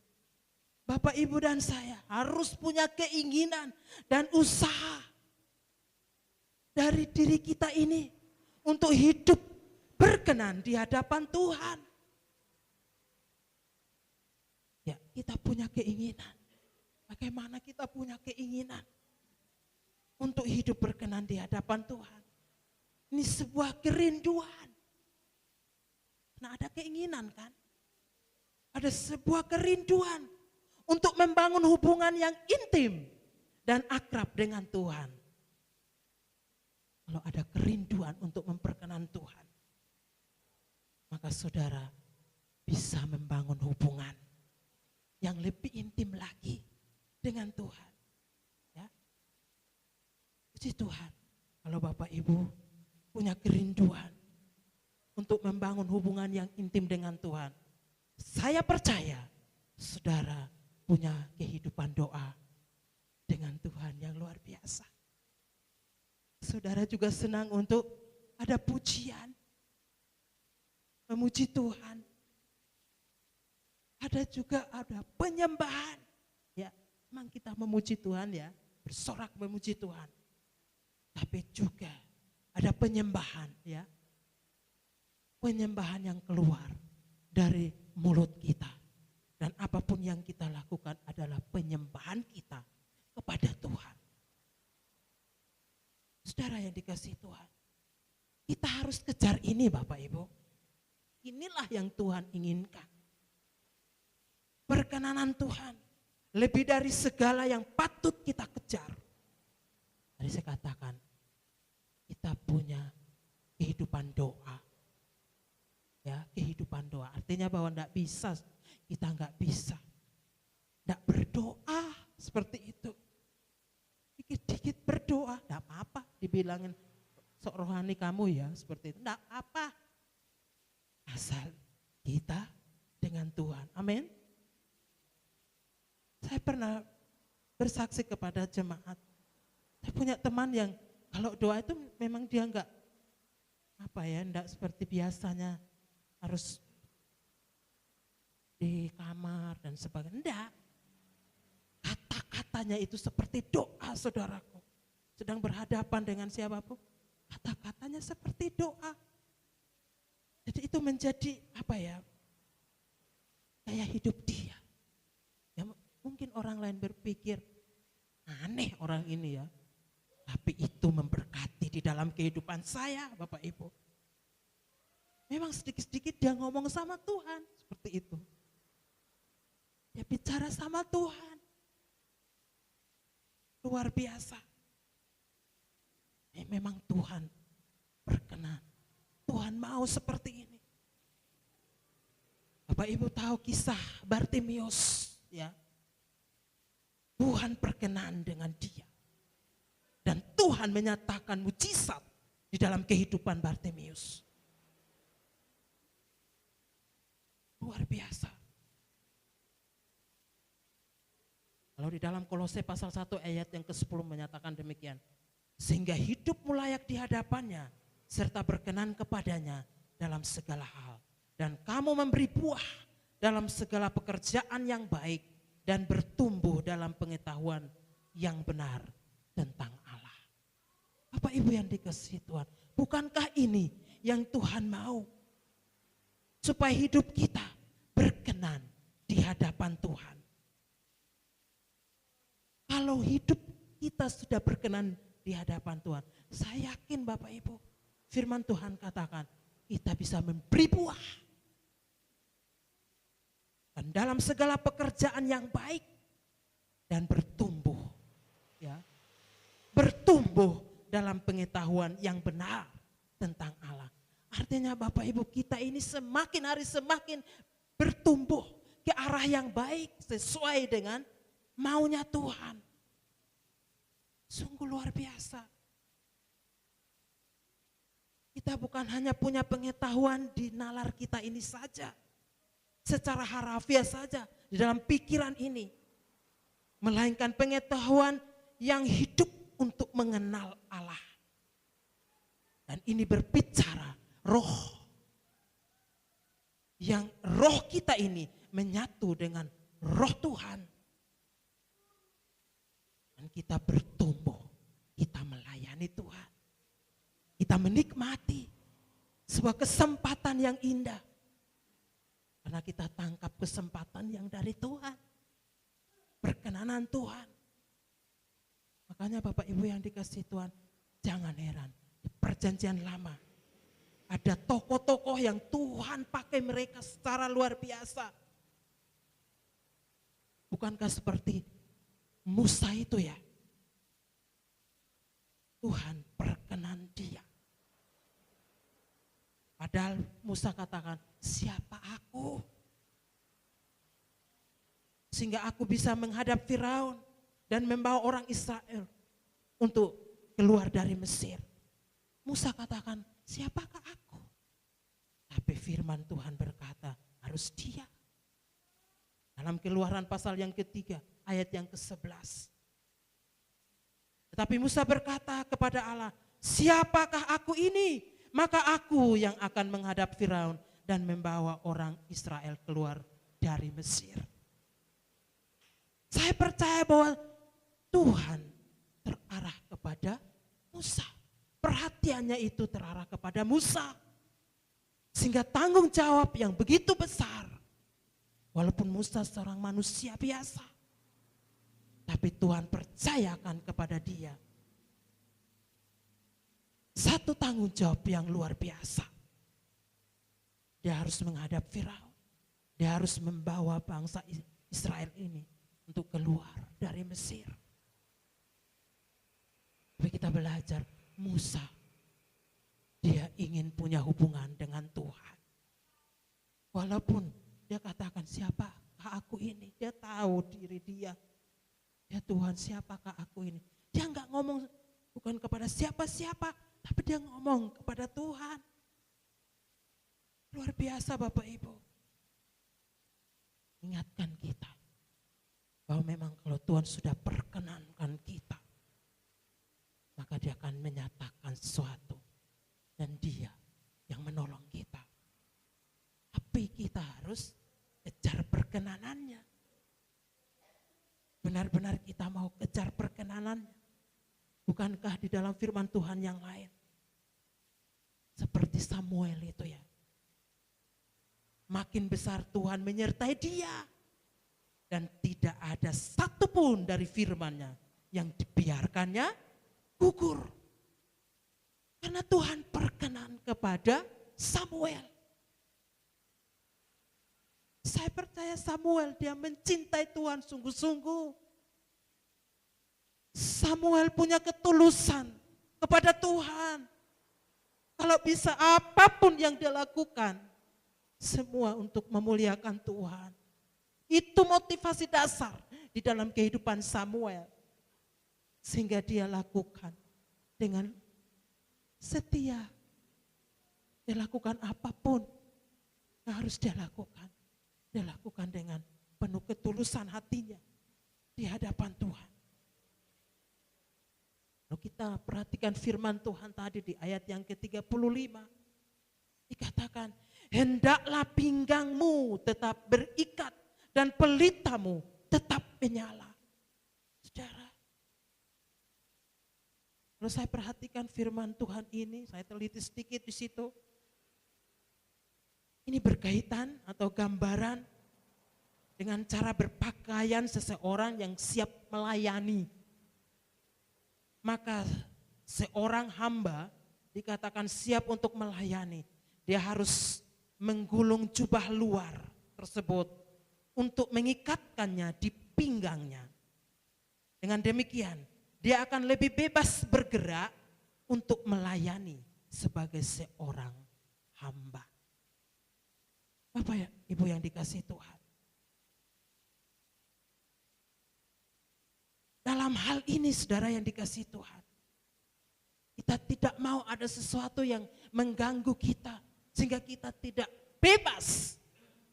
Bapak Ibu dan saya harus punya keinginan dan usaha dari diri kita ini untuk hidup berkenan di hadapan Tuhan. Ya, kita punya keinginan. Bagaimana kita punya keinginan untuk hidup berkenan di hadapan Tuhan. Ini sebuah kerinduan. Nah, ada keinginan kan? Ada sebuah kerinduan untuk membangun hubungan yang intim dan akrab dengan Tuhan. kalau ada kerinduan untuk memperkenan Tuhan, maka saudara bisa membangun hubungan yang lebih intim lagi dengan Tuhan. Ya. Puji Tuhan, kalau Bapak Ibu punya kerinduan untuk membangun hubungan yang intim dengan Tuhan, saya percaya saudara punya kehidupan doa dengan Tuhan yang luar biasa. Saudara juga senang untuk ada pujian, memuji Tuhan. Ada juga ada penyembahan. Ya, memang kita memuji Tuhan ya, bersorak memuji Tuhan. Tapi juga ada penyembahan ya. Penyembahan yang keluar dari mulut kita. Dan apapun yang kita lakukan adalah penyembahan kita kepada Tuhan. Saudara yang dikasihi Tuhan, kita harus kejar ini Bapak Ibu. Inilah yang Tuhan inginkan. Perkenanan Tuhan lebih dari segala yang patut kita kejar. Tadi saya katakan, kita punya kehidupan doa. Ya, kehidupan doa. Artinya bahwa kita enggak bisa. Enggak berdoa seperti itu. Dikit-dikit berdoa, enggak apa-apa. Dibilangin sok rohani kamu ya, seperti itu. Enggak apa. Asal kita dengan Tuhan. Amin. Saya pernah bersaksi kepada jemaat. Saya punya teman yang kalau doa itu memang dia enggak seperti biasanya harus di kamar dan sebagainya. Enggak. Kata-katanya itu seperti doa saudaraku. Sedang berhadapan dengan siapapun. Kata-katanya seperti doa. Jadi itu menjadi kayak hidup dia. Ya, mungkin orang lain berpikir aneh orang ini ya. Tapi itu memberkati di dalam kehidupan saya Bapak Ibu. Memang sedikit-sedikit dia ngomong sama Tuhan seperti itu. Dia bicara sama Tuhan. Luar biasa. Memang Tuhan berkenan. Tuhan mau seperti ini. Bapak Ibu tahu kisah Bartimius ya. Tuhan berkenan dengan dia. Dan Tuhan menyatakan mujizat di dalam kehidupan Bartimius. Luar biasa. Kalau di dalam Kolose pasal 1 ayat yang ke-10 menyatakan demikian. Sehingga hidupmu layak di hadapannya, serta berkenan kepadanya dalam segala hal. Dan kamu memberi buah dalam segala pekerjaan yang baik, dan bertumbuh dalam pengetahuan yang benar tentang Allah. Bapak Ibu yang dikasihi Tuhan, bukankah ini yang Tuhan mau? Supaya hidup kita berkenan di hadapan Tuhan. Kalau hidup kita sudah berkenan di hadapan Tuhan, saya yakin Bapak Ibu, firman Tuhan katakan kita bisa memberi buah. Dan dalam segala pekerjaan yang baik dan bertumbuh. Ya, bertumbuh dalam pengetahuan yang benar tentang Allah. Artinya Bapak Ibu, kita ini semakin hari semakin bertumbuh ke arah yang baik sesuai dengan maunya Tuhan. Sungguh luar biasa. Kita bukan hanya punya pengetahuan di nalar kita ini saja, secara harafiah saja di dalam pikiran ini, melainkan pengetahuan yang hidup untuk mengenal Allah. Dan ini berbicara roh. Yang roh kita ini menyatu dengan roh Tuhan. Dan kita bertumbuh, kita melayani Tuhan. Kita menikmati sebuah kesempatan yang indah. Karena kita tangkap kesempatan yang dari Tuhan. Perkenanan Tuhan. Makanya Bapak Ibu yang dikasihi Tuhan, jangan heran. Di perjanjian lama, ada tokoh-tokoh yang Tuhan pakai mereka secara luar biasa. Bukankah seperti Musa itu ya? Tuhan perkenan dia. Padahal Musa katakan, siapa aku? Sehingga aku bisa menghadap Firaun dan membawa orang Israel untuk keluar dari Mesir. Musa katakan, siapakah aku? Tapi firman Tuhan berkata, harus dia. Dalam Keluaran pasal yang ketiga, ayat yang ke-11. Tetapi Musa berkata kepada Allah, siapakah aku ini? Maka aku yang akan menghadap Firaun dan membawa orang Israel keluar dari Mesir. Saya percaya bahwa Tuhan terarah kepada Musa. Perhatiannya itu terarah kepada Musa. Sehingga tanggung jawab yang begitu besar. Walaupun Musa seorang manusia biasa. Tapi Tuhan percayakan kepada dia satu tanggung jawab yang luar biasa. Dia harus menghadap Firaun. Dia harus membawa bangsa Israel ini untuk keluar dari Mesir. Tapi kita belajar, Musa, dia ingin punya hubungan dengan Tuhan. Walaupun dia katakan, siapakah aku ini? Dia tahu diri dia. Ya Tuhan, siapakah aku ini? Dia enggak ngomong bukan kepada siapa-siapa, tapi dia ngomong kepada Tuhan. Luar biasa Bapak Ibu. Ingatkan kita bahwa memang kalau Tuhan sudah perkenankan kita, maka dia akan menyatakan sesuatu dan dia yang menolong kita. Tapi kita harus kejar perkenanannya. Benar-benar kita mau kejar perkenanannya. Bukankah di dalam firman Tuhan yang lain? Seperti Samuel itu ya. Makin besar Tuhan menyertai dia. Dan tidak ada satupun dari firman-Nya yang dibiarkannya gugur. Karena Tuhan perkenan kepada Samuel. Saya percaya Samuel dia mencintai Tuhan sungguh-sungguh. Samuel punya ketulusan kepada Tuhan. Kalau bisa apapun yang dia lakukan, semua untuk memuliakan Tuhan. Itu motivasi dasar di dalam kehidupan Samuel. Sehingga dia lakukan dengan setia. Dia lakukan apapun yang harus dia lakukan. Dia lakukan dengan penuh ketulusan hatinya di hadapan Tuhan. Kalau kita perhatikan firman Tuhan tadi di ayat yang ke-35. Dikatakan, hendaklah pinggangmu tetap berikat dan pelitamu tetap menyala. Saudara, kalau saya perhatikan firman Tuhan ini, saya teliti sedikit di situ. Ini berkaitan atau gambaran dengan cara berpakaian seseorang yang siap melayani. Maka seorang hamba dikatakan siap untuk melayani. Dia harus menggulung jubah luar tersebut untuk mengikatkannya di pinggangnya. Dengan demikian, dia akan lebih bebas bergerak untuk melayani sebagai seorang hamba. Bapak ya, Ibu yang dikasihi Tuhan. Dalam hal ini saudara yang dikasihi Tuhan. Kita tidak mau ada sesuatu yang mengganggu kita. Sehingga kita tidak bebas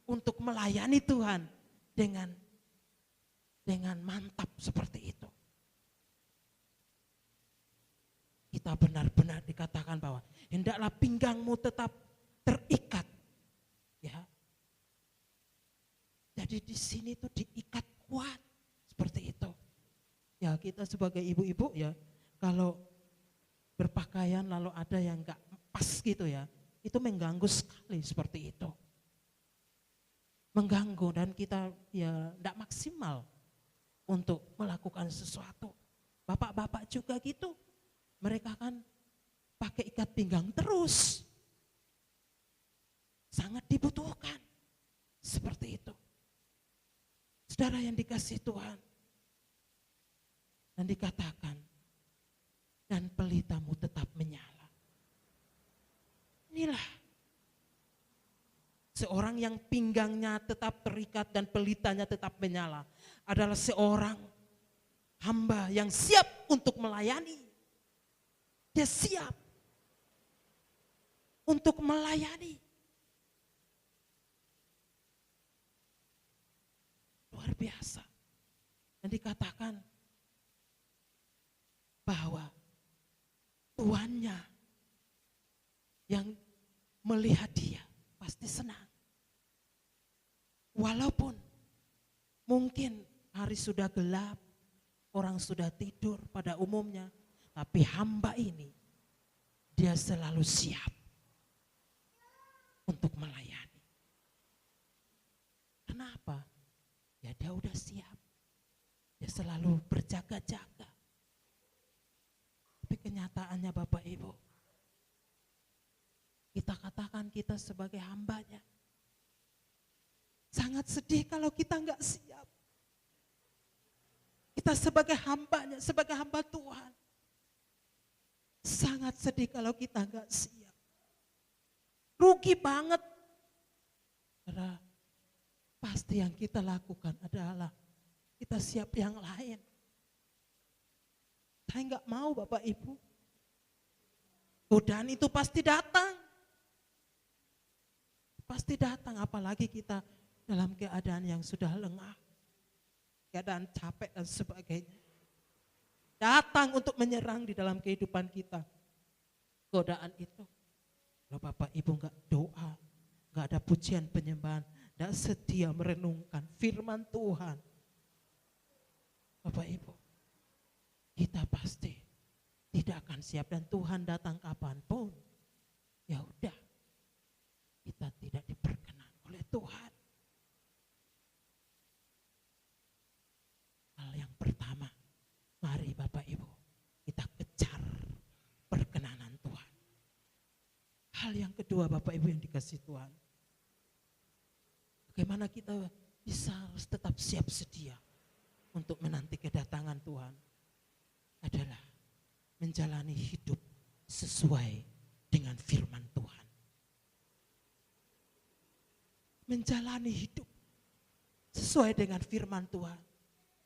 untuk melayani Tuhan dengan mantap seperti itu. Kita benar-benar dikatakan bahwa hendaklah pinggangmu tetap terikat. Ya. Jadi di sini tuh diikat kuat seperti itu. Ya kita sebagai ibu-ibu ya, kalau berpakaian lalu ada yang enggak pas gitu ya, itu mengganggu sekali seperti itu. Mengganggu dan kita ya enggak maksimal untuk melakukan sesuatu. Bapak-bapak juga gitu, mereka kan pakai ikat pinggang terus. Sangat dibutuhkan. Seperti itu. Saudara yang dikasihi Tuhan. Dan dikatakan, dan pelitamu tetap menyala. Inilah seorang yang pinggangnya tetap terikat dan pelitanya tetap menyala adalah seorang hamba yang siap untuk melayani. Dia siap untuk melayani. Luar biasa. Dan dikatakan bahwa tuannya yang melihat dia pasti senang. Walaupun mungkin hari sudah gelap, orang sudah tidur pada umumnya, tapi hamba ini dia selalu siap untuk melayani. Kenapa? Ya dia udah siap. Dia selalu berjaga-jaga. Tapi kenyataannya Bapak Ibu, kita katakan kita sebagai hambanya, sangat sedih kalau kita nggak siap. Kita sebagai hambanya, sebagai hamba Tuhan, sangat sedih kalau kita nggak siap. Rugi banget. Karena pasti yang kita lakukan adalah kita siap yang lain. Saya nggak mau Bapak Ibu. Godaan itu pasti datang. Pasti datang, apalagi kita dalam keadaan yang sudah lengah. Keadaan capek dan sebagainya. Datang untuk menyerang di dalam kehidupan kita. Godaan itu. Kalau Bapak Ibu nggak doa, nggak ada pujian penyembahan, nggak setia merenungkan firman Tuhan, Bapak Ibu, kita pasti tidak akan siap. Dan Tuhan datang kapanpun, ya udah, kita tidak diperkenan oleh Tuhan. Hal yang pertama, mari Bapak Ibu, kita kejar perkenanan Tuhan. Hal yang kedua Bapak Ibu yang dikasihi Tuhan, bagaimana kita bisa harus tetap siap sedia untuk menanti kedatangan Tuhan adalah menjalani hidup sesuai dengan firman Tuhan. Menjalani hidup sesuai dengan firman Tuhan.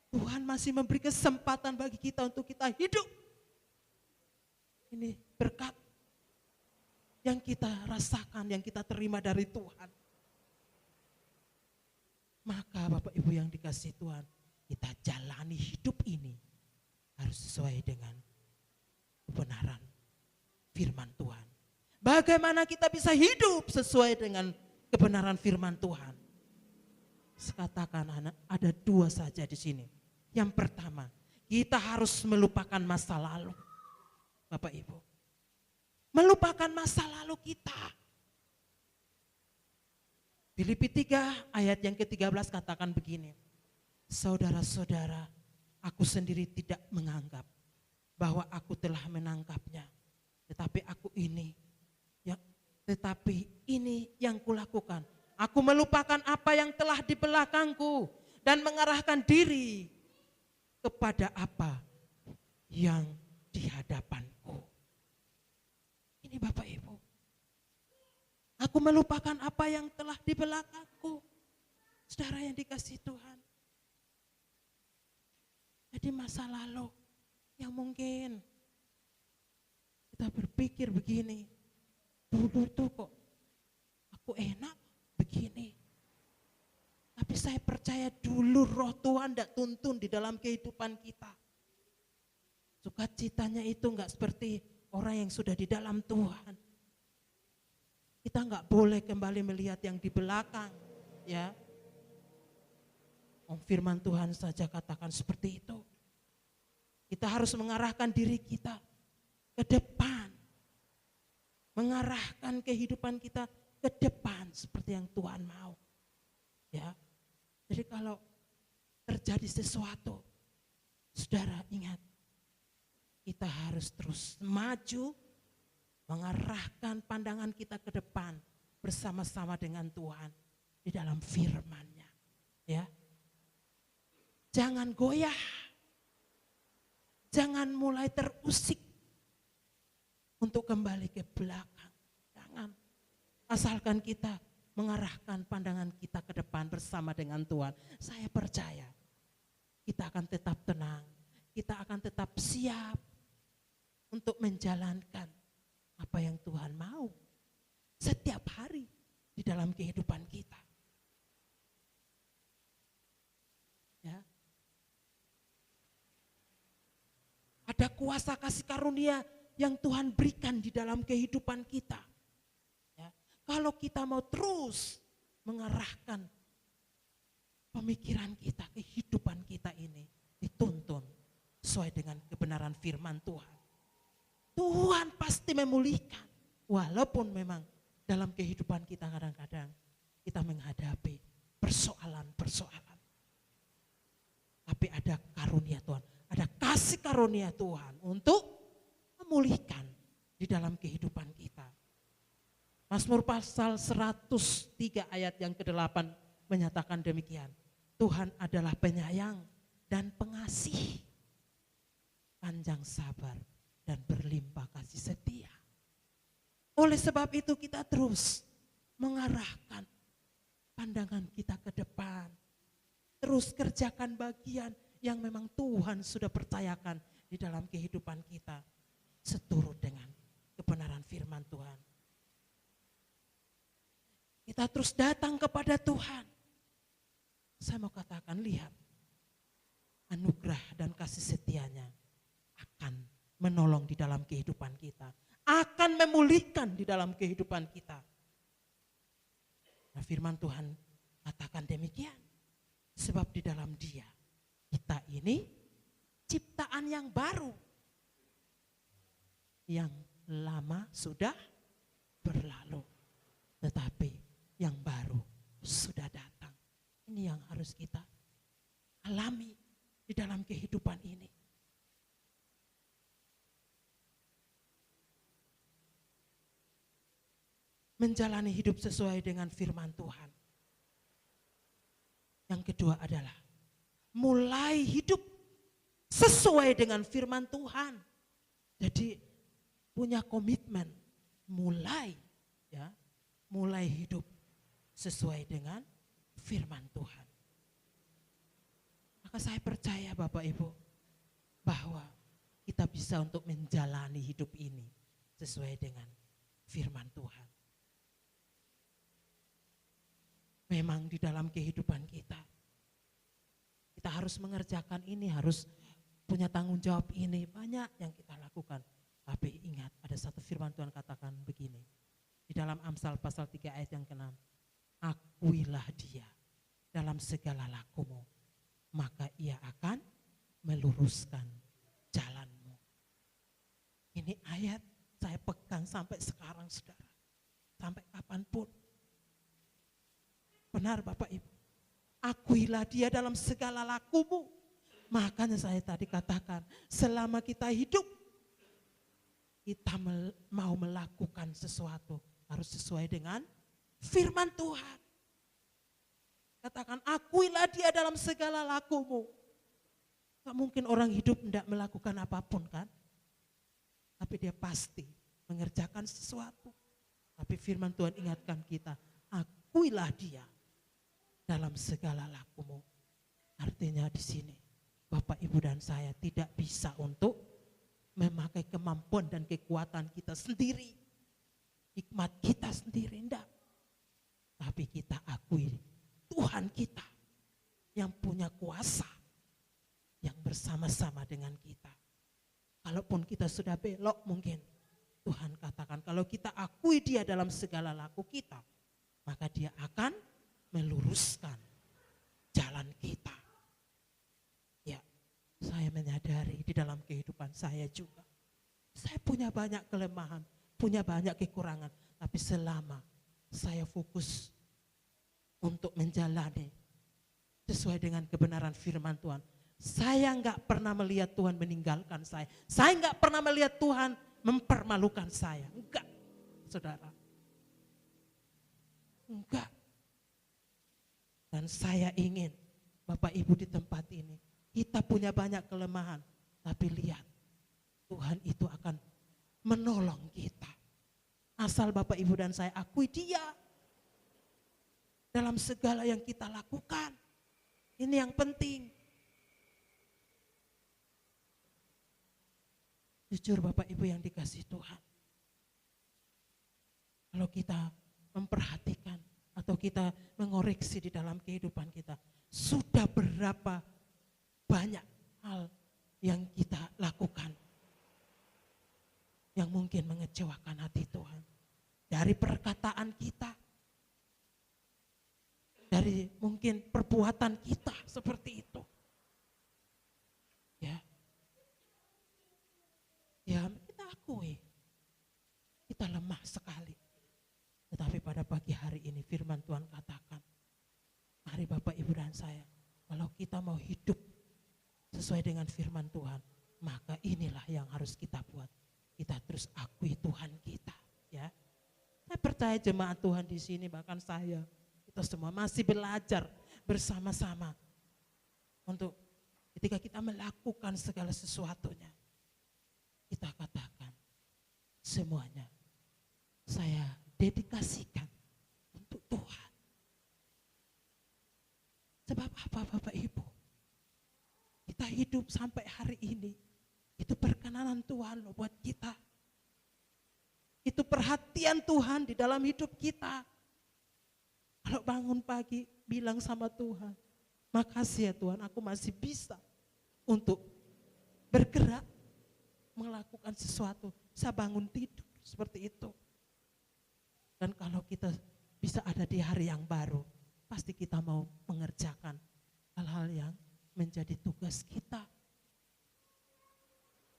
Tuhan masih memberi kesempatan bagi kita untuk kita hidup. Ini berkat yang kita rasakan, yang kita terima dari Tuhan. Maka Bapak Ibu yang dikasihi Tuhan, kita jalani hidup ini harus sesuai dengan kebenaran firman Tuhan. Bagaimana kita bisa hidup sesuai dengan kebenaran firman Tuhan? Sekatakan ada dua saja di sini. Yang pertama, kita harus melupakan masa lalu. Bapak Ibu, melupakan masa lalu kita. Filipi 3 ayat yang ke-13 katakan begini. Saudara-saudara, aku sendiri tidak menganggap bahwa aku telah menangkapnya. Tetapi ini yang kulakukan. Aku melupakan apa yang telah di belakangku dan mengarahkan diri kepada apa yang di hadapanku. Ini Bapak Ibu. Aku melupakan apa yang telah di belakangku. Saudara yang dikasihi Tuhan. Jadi masa lalu yang mungkin kita berpikir begini, dulu tuh kok aku enak begini. Tapi saya percaya dulu roh Tuhan tidak tuntun di dalam kehidupan kita. Sukacitanya itu enggak seperti orang yang sudah di dalam Tuhan. Kita enggak boleh kembali melihat yang di belakang, ya. Firman Tuhan saja katakan seperti itu. Kita harus mengarahkan diri kita ke depan. Mengarahkan kehidupan kita ke depan seperti yang Tuhan mau. Ya. Jadi kalau terjadi sesuatu, saudara ingat, kita harus terus maju, mengarahkan pandangan kita ke depan bersama-sama dengan Tuhan di dalam firman-Nya. Ya. Jangan goyah. Jangan mulai terusik untuk kembali ke belakang. Jangan. Asalkan kita mengarahkan pandangan kita ke depan bersama dengan Tuhan. Saya percaya kita akan tetap tenang. Kita akan tetap siap untuk menjalankan apa yang Tuhan mau setiap hari di dalam kehidupan kita. Ya. Ada kuasa kasih karunia yang Tuhan berikan di dalam kehidupan kita. Ya. Kalau kita mau terus mengarahkan pemikiran kita, kehidupan kita ini dituntun sesuai dengan kebenaran firman Tuhan. Tuhan pasti memulihkan. Walaupun memang dalam kehidupan kita kadang-kadang kita menghadapi persoalan-persoalan. Tapi ada karunia Tuhan, ada kasih karunia Tuhan untuk memulihkan di dalam kehidupan kita. Mazmur pasal 103 ayat yang ke-8 menyatakan demikian. Tuhan adalah penyayang dan pengasih, panjang sabar dan berlimpah kasih setia. Oleh sebab itu kita terus mengarahkan pandangan kita ke depan. Terus kerjakan bagian yang memang Tuhan sudah percayakan di dalam kehidupan kita. Seturut dengan kebenaran firman Tuhan. Kita terus datang kepada Tuhan. Saya mau katakan, lihat. Anugerah dan kasih setianya akan menolong di dalam kehidupan kita. Akan memulihkan di dalam kehidupan kita. Nah, firman Tuhan katakan demikian. Sebab di dalam Dia, kita ini ciptaan yang baru. Yang lama sudah berlalu. Tetapi yang baru sudah datang. Ini yang harus kita alami di dalam kehidupan ini. Menjalani hidup sesuai dengan firman Tuhan. Yang kedua adalah mulai hidup sesuai dengan firman Tuhan. Jadi punya komitmen mulai hidup sesuai dengan firman Tuhan. Maka saya percaya Bapak Ibu bahwa kita bisa untuk menjalani hidup ini sesuai dengan firman Tuhan. Memang di dalam kehidupan kita harus mengerjakan ini, harus punya tanggung jawab ini, banyak yang kita lakukan. Tapi ingat, ada satu firman Tuhan katakan begini, di dalam Amsal pasal 3 ayat yang ke-6, akuilah Dia dalam segala lakumu, maka Ia akan meluruskan jalanmu. Ini ayat saya pegang sampai sekarang, saudara, sampai kapanpun. Benar Bapak Ibu, akuilah Dia dalam segala lakumu. Makanya saya tadi katakan, selama kita hidup, kita mau melakukan sesuatu, harus sesuai dengan firman Tuhan. Katakan, akuilah Dia dalam segala lakumu. Gak mungkin orang hidup tidak melakukan apapun kan. Tapi dia pasti mengerjakan sesuatu. Tapi firman Tuhan ingatkan kita, akuilah Dia dalam segala lakumu. Artinya di sini Bapak Ibu dan saya tidak bisa untuk memakai kemampuan dan kekuatan kita sendiri. Hikmat kita sendiri, enggak. Tapi kita akui Tuhan kita yang punya kuasa, yang bersama-sama dengan kita. Kalaupun kita sudah belok mungkin, Tuhan katakan kalau kita akui Dia dalam segala laku kita, maka Dia akan meluruskan jalan kita. Ya, saya menyadari di dalam kehidupan saya juga. Saya punya banyak kelemahan, punya banyak kekurangan. Tapi selama saya fokus untuk menjalani sesuai dengan kebenaran firman Tuhan, saya enggak pernah melihat Tuhan meninggalkan saya. Saya enggak pernah melihat Tuhan mempermalukan saya. Enggak, saudara. Enggak. Dan saya ingin Bapak Ibu di tempat ini, kita punya banyak kelemahan, tapi lihat Tuhan itu akan menolong kita. Asal Bapak Ibu dan saya akui Dia dalam segala yang kita lakukan. Ini yang penting. Jujur Bapak Ibu yang dikasihi Tuhan. Kalau kita memperhatikan atau kita mengoreksi di dalam kehidupan kita, sudah berapa banyak hal yang kita lakukan yang mungkin mengecewakan hati Tuhan. Dari perkataan kita, dari mungkin perbuatan kita seperti itu. Ya, kita akui kita lemah sekali. Tetapi pada pagi hari ini firman Tuhan katakan, mari Bapak Ibu dan saya, kalau kita mau hidup sesuai dengan firman Tuhan, maka inilah yang harus kita buat. Kita terus akui Tuhan kita, ya. Saya percaya jemaat Tuhan di sini, bahkan saya, kita semua masih belajar bersama-sama untuk ketika kita melakukan segala sesuatunya, kita katakan semuanya saya dedikasikan untuk Tuhan. Sebab apa Bapak Ibu? Kita hidup sampai hari ini, itu perkenanan Tuhan loh buat kita. Itu perhatian Tuhan di dalam hidup kita. Kalau bangun pagi bilang sama Tuhan, makasih ya Tuhan, aku masih bisa untuk bergerak, melakukan sesuatu. Saya bangun tidur seperti itu. Dan kalau kita bisa ada di hari yang baru, pasti kita mau mengerjakan hal-hal yang menjadi tugas kita,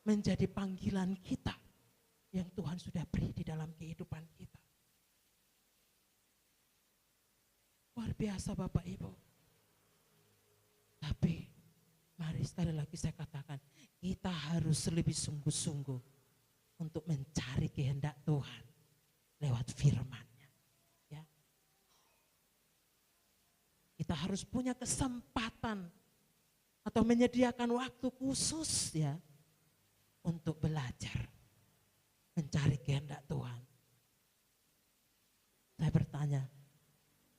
menjadi panggilan kita yang Tuhan sudah beri di dalam kehidupan kita. Luar biasa Bapak Ibu. Tapi mari sekali lagi saya katakan, kita harus lebih sungguh-sungguh untuk mencari kehendak Tuhan lewat firman-Nya. Ya. Kita harus punya kesempatan atau menyediakan waktu khusus ya untuk belajar mencari kehendak Tuhan. Saya bertanya,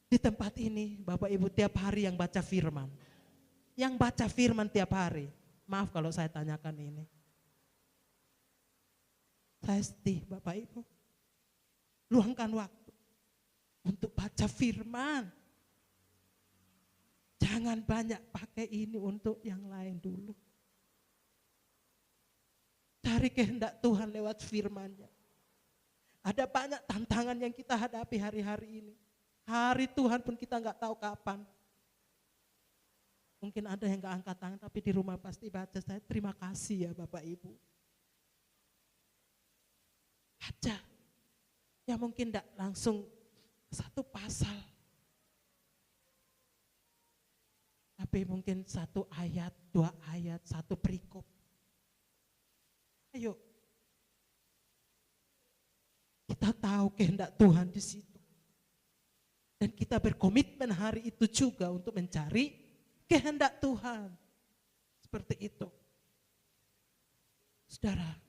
di tempat ini Bapak Ibu tiap hari yang baca firman, yang baca firman tiap hari, maaf kalau saya tanyakan ini. Saya sedih Bapak Ibu. Luangkan waktu untuk baca firman. Jangan banyak pakai ini untuk yang lain dulu. Cari kehendak Tuhan lewat firman-Nya. Ada banyak tantangan yang kita hadapi hari-hari ini. Hari Tuhan pun kita nggak tahu kapan. Mungkin ada yang nggak angkat tangan, tapi di rumah pasti baca. Saya terima kasih ya Bapak Ibu. Baca. Ya mungkin enggak langsung satu pasal. Tapi mungkin satu ayat, dua ayat, satu perikop. Ayo. Kita tahu kehendak Tuhan di situ. Dan kita berkomitmen hari itu juga untuk mencari kehendak Tuhan. Seperti itu. Saudara,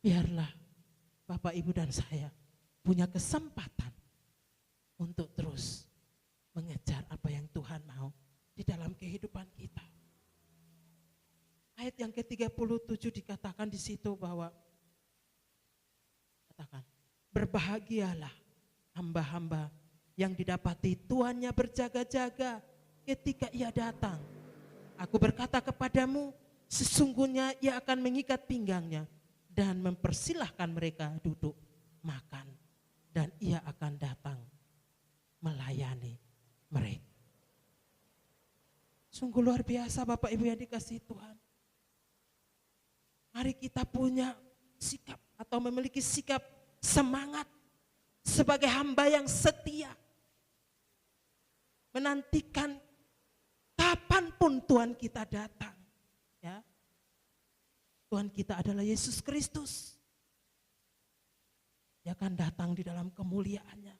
biarlah Bapak, Ibu dan saya punya kesempatan untuk terus mengejar apa yang Tuhan mau di dalam kehidupan kita. Ayat yang ke-37 dikatakan di situ bahwa katakan, berbahagialah hamba-hamba yang didapati tuannya berjaga-jaga ketika ia datang. Aku berkata kepadamu, sesungguhnya ia akan mengikat pinggangnya dan mempersilahkan mereka duduk makan, dan ia akan datang melayani mereka. Sungguh luar biasa Bapak Ibu yang dikasihi Tuhan. Mari kita punya sikap atau memiliki sikap semangat sebagai hamba yang setia. Menantikan kapanpun Tuhan kita datang. Ya. Tuhan kita adalah Yesus Kristus. Dia akan datang di dalam kemuliaannya.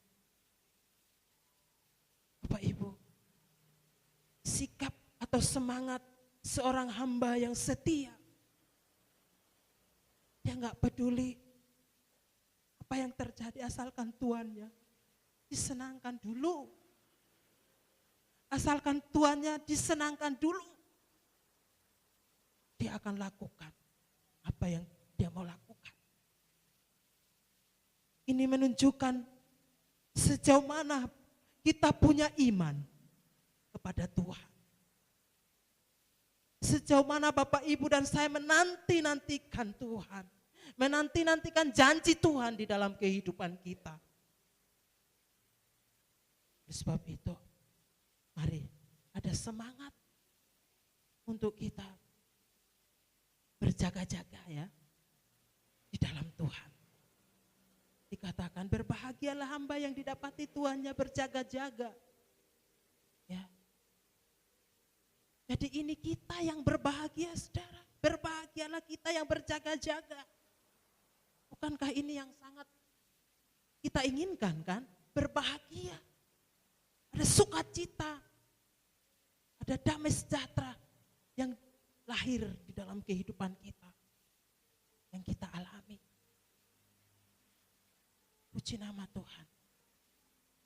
Bapak Ibu, sikap atau semangat seorang hamba yang setia Dia nggak peduli apa yang terjadi, asalkan tuannya disenangkan dulu. Asalkan tuannya disenangkan dulu, dia akan lakukan apa yang dia mau lakukan. Ini menunjukkan sejauh mana kita punya iman kepada Tuhan. Sejauh mana Bapak Ibu dan saya menanti-nantikan Tuhan. Menanti-nantikan janji Tuhan di dalam kehidupan kita. Oleh sebab itu, mari ada semangat untuk kita berjaga-jaga ya di dalam Tuhan. Dikatakan berbahagialah hamba yang didapati Tuhannya berjaga-jaga. Ya. Jadi ini kita yang berbahagia, saudara. Berbahagialah kita yang berjaga-jaga. Bukankah ini yang sangat kita inginkan kan? Berbahagia. Ada sukacita. Ada damai sejahtera yang lahir di dalam kehidupan kita. Yang kita alami. Puji nama Tuhan.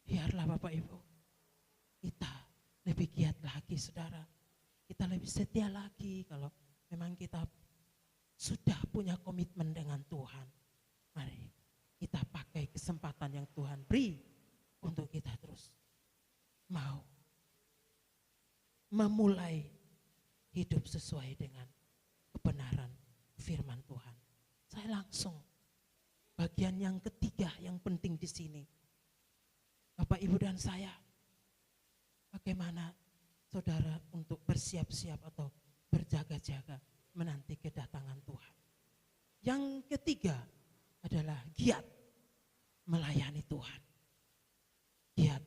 Biarlah Bapak Ibu, kita lebih giat lagi saudara. Kita lebih setia lagi kalau memang kita sudah punya komitmen dengan Tuhan. Mari kita pakai kesempatan yang Tuhan beri untuk kita terus mau memulai hidup sesuai dengan kebenaran firman Tuhan. Saya langsung bagian yang ketiga yang penting di sini. Bapak, Ibu dan saya, bagaimana saudara untuk bersiap-siap atau berjaga-jaga menanti kedatangan Tuhan. Yang ketiga adalah giat melayani Tuhan. Giat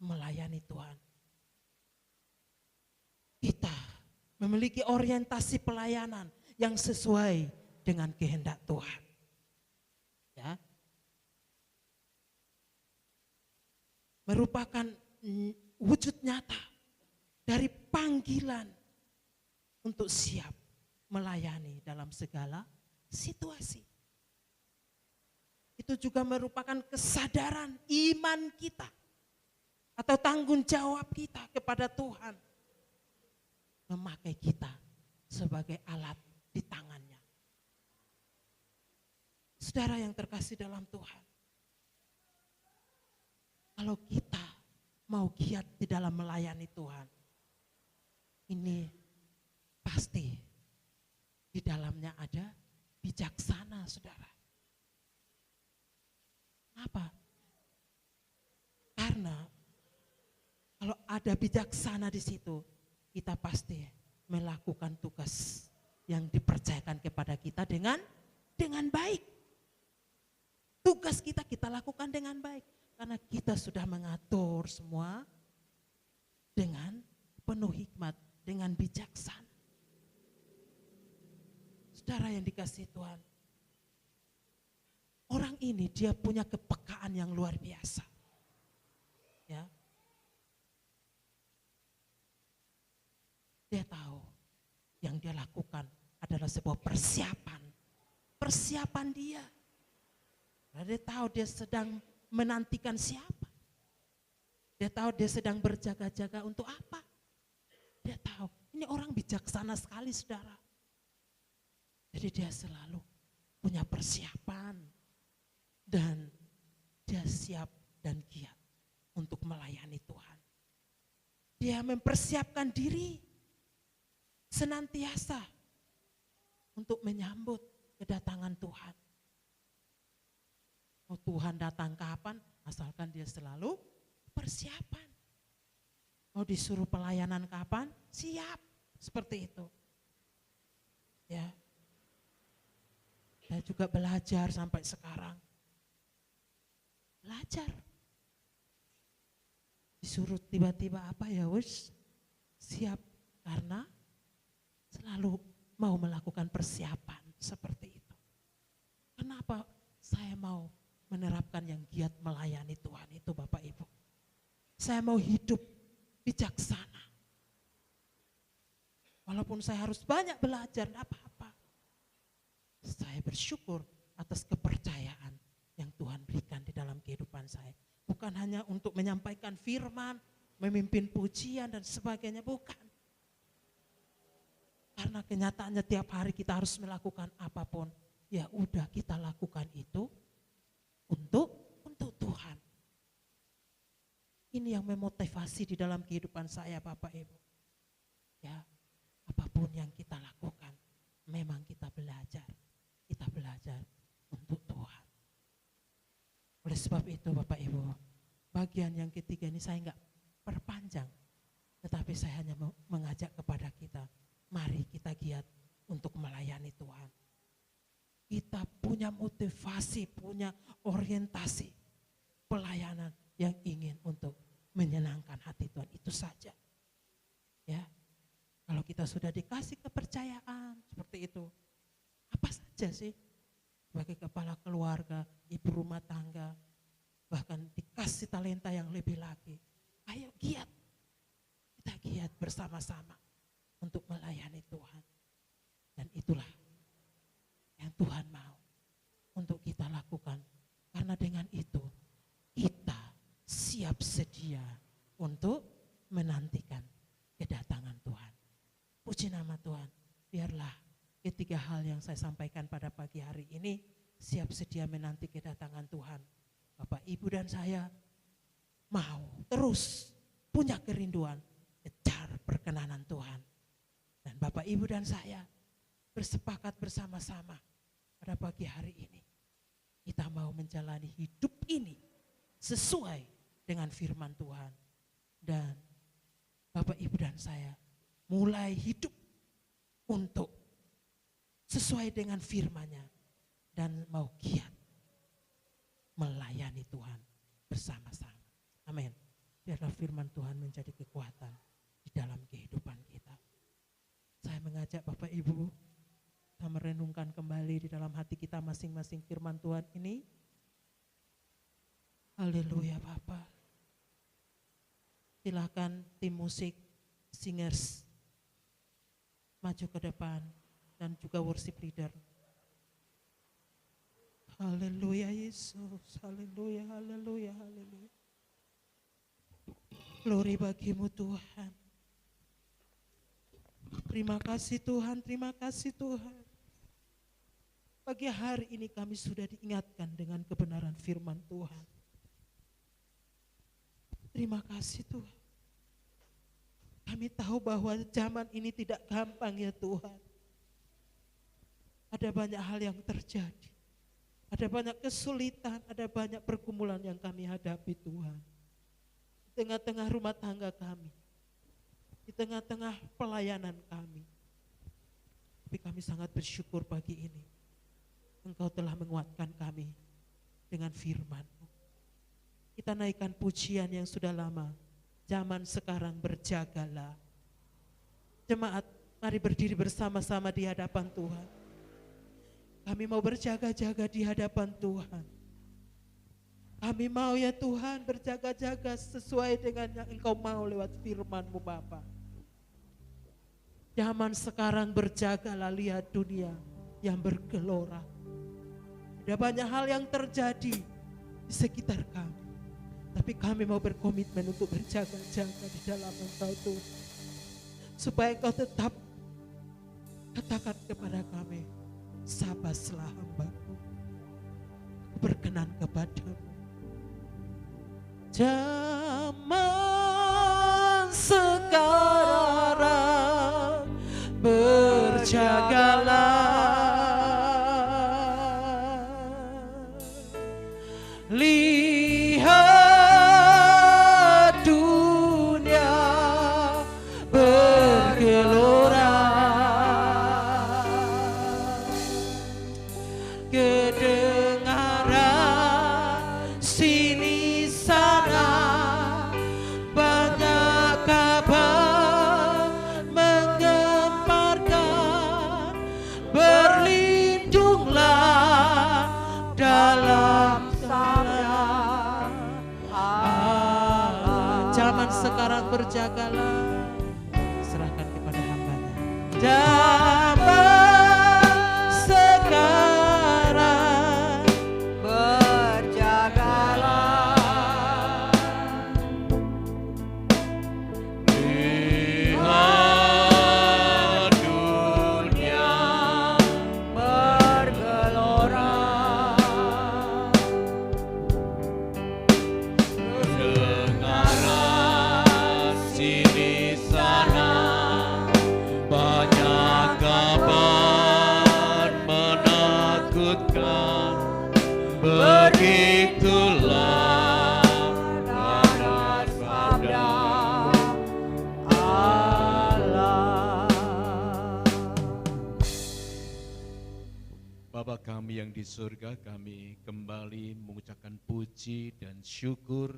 melayani Tuhan. Kita memiliki orientasi pelayanan yang sesuai dengan kehendak Tuhan. Ya. Merupakan wujud nyata dari panggilan untuk siap melayani dalam segala situasi. Itu juga merupakan kesadaran iman kita atau tanggung jawab kita kepada Tuhan. Memakai kita sebagai alat di tangannya. Saudara yang terkasih dalam Tuhan. Kalau kita mau giat di dalam melayani Tuhan, ini pasti di dalamnya ada bijaksana, saudara. Apa? Karena kalau ada bijaksana di situ, kita pasti melakukan tugas yang dipercayakan kepada kita dengan baik. Tugas kita lakukan dengan baik. Karena kita sudah mengatur semua dengan penuh hikmat, dengan bijaksana. Saudara yang dikasihi Tuhan, orang ini dia punya kepekaan yang luar biasa. Ya. Dia tahu yang dia lakukan adalah sebuah persiapan. Persiapan dia. Karena dia tahu dia sedang menantikan siapa. Dia tahu dia sedang berjaga-jaga untuk apa. Dia tahu ini orang bijaksana sekali, saudara. Jadi dia selalu punya persiapan. Dan dia siap dan giat untuk melayani Tuhan. Dia mempersiapkan diri senantiasa untuk menyambut kedatangan Tuhan. Mau Tuhan datang kapan, asalkan dia selalu persiapan. Mau disuruh pelayanan kapan, siap. Seperti itu. Ya. Saya juga belajar sampai sekarang. Belajar. Disuruh tiba-tiba apa ya, wis siap. Karena selalu mau melakukan persiapan seperti itu. Kenapa saya mau menerapkan yang giat melayani Tuhan itu, Bapak Ibu? Saya mau hidup bijaksana. Walaupun saya harus banyak belajar, tidak apa-apa. Saya bersyukur atas kepercayaan yang Tuhan berikan di dalam kehidupan saya. Bukan hanya untuk menyampaikan firman, memimpin pujian dan sebagainya, bukan. Karena kenyataannya tiap hari kita harus melakukan apapun, ya udah kita lakukan itu untuk Tuhan. Ini yang memotivasi di dalam kehidupan saya, Bapak Ibu. Ya, apapun yang kita lakukan, memang kita belajar untuk Tuhan. Oleh sebab itu Bapak Ibu, bagian yang ketiga ini saya enggak perpanjang, tetapi saya hanya mengajak kepada kita, mari kita giat untuk melayani Tuhan. Kita punya motivasi, punya orientasi pelayanan yang ingin untuk menyenangkan hati Tuhan, itu saja. Ya, kalau kita sudah dikasih kepercayaan seperti itu, apa saja sih? Sebagai kepala keluarga, ibu rumah tangga, bahkan dikasih talenta yang lebih lagi. Ayo giat, kita giat bersama-sama untuk melayani Tuhan. Dan itulah yang Tuhan mau untuk kita lakukan. Karena dengan itu kita siap sedia untuk menantikan kedatangan Tuhan. Puji nama Tuhan, biarlah ketiga hal yang saya sampaikan pada pagi hari ini siap sedia menanti kedatangan Tuhan. Bapak, Ibu dan saya mau terus punya kerinduan kejar perkenanan Tuhan. Dan Bapak, Ibu dan saya bersepakat bersama-sama pada pagi hari ini. Kita mau menjalani hidup ini sesuai dengan firman Tuhan. Dan Bapak, Ibu dan saya mulai hidup untuk sesuai dengan firman-Nya dan mau giat melayani Tuhan bersama-sama. Amin. Biarlah firman Tuhan menjadi kekuatan di dalam kehidupan kita. Saya mengajak Bapak Ibu kita merenungkan kembali di dalam hati kita masing-masing firman Tuhan ini. Haleluya Bapak. Silakan tim musik, singers maju ke depan dan juga worship leader. Haleluya Yesus, haleluya, haleluya, haleluya. Glory bagimu Tuhan. Terima kasih Tuhan, terima kasih Tuhan. Pagi hari ini kami sudah diingatkan dengan kebenaran firman Tuhan. Terima kasih Tuhan. Kami tahu bahwa zaman ini tidak gampang ya Tuhan. Ada banyak hal yang terjadi. Ada banyak kesulitan, ada banyak pergumulan yang kami hadapi Tuhan. Di tengah-tengah rumah tangga kami. Di tengah-tengah pelayanan kami. Tapi kami sangat bersyukur pagi ini. Engkau telah menguatkan kami dengan firman-Mu. Kita naikkan pujian yang sudah lama. Zaman sekarang berjagalah. Jemaat, mari berdiri bersama-sama di hadapan Tuhan. Kami mau berjaga-jaga di hadapan Tuhan. Kami mau ya Tuhan berjaga-jaga sesuai dengan yang Engkau mau lewat firman-Mu Bapa. Zaman sekarang berjagalah, lihat dunia yang bergelora. Ada banyak hal yang terjadi di sekitar kami. Tapi kami mau berkomitmen untuk berjaga-jaga di dalam Engkau Tuhan. Supaya Engkau tetap katakan kepada kami, sabaslah hamba-Mu, berkenan kepadamu. Zaman sekarang berjagalah, lihat dunia bergelora, kedengaran sini sana banyak kabar menggemparkan, berlindunglah dalam sana. Zaman sekarang berjagalah, serahkan kepada hamba-Nya. Zaman sekarang
di surga, kami kembali mengucapkan puji dan syukur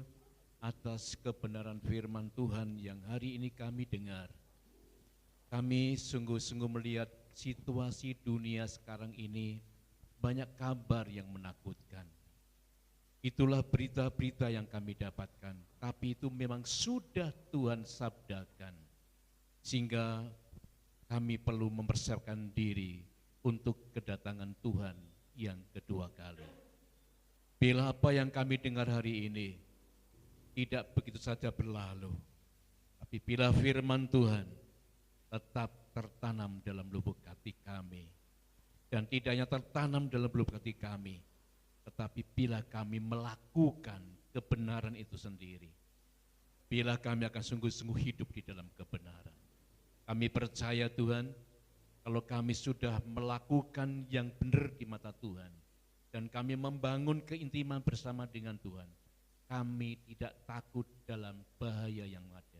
atas kebenaran firman Tuhan yang hari ini kami dengar. Kami sungguh-sungguh melihat situasi dunia sekarang ini banyak kabar yang menakutkan. Itulah berita-berita yang kami dapatkan, tapi itu memang sudah Tuhan sabdakan. Sehingga kami perlu mempersiapkan diri untuk kedatangan Tuhan yang kedua kali. Bila apa yang kami dengar hari ini tidak begitu saja berlalu, tapi bila firman Tuhan tetap tertanam dalam lubuk hati kami, dan tidak hanya tertanam dalam lubuk hati kami, tetapi bila kami melakukan kebenaran itu sendiri, bila kami akan sungguh-sungguh hidup di dalam kebenaran. Kami percaya Tuhan, kalau kami sudah melakukan yang benar di mata Tuhan, dan kami membangun keintiman bersama dengan Tuhan, kami tidak takut dalam bahaya yang ada,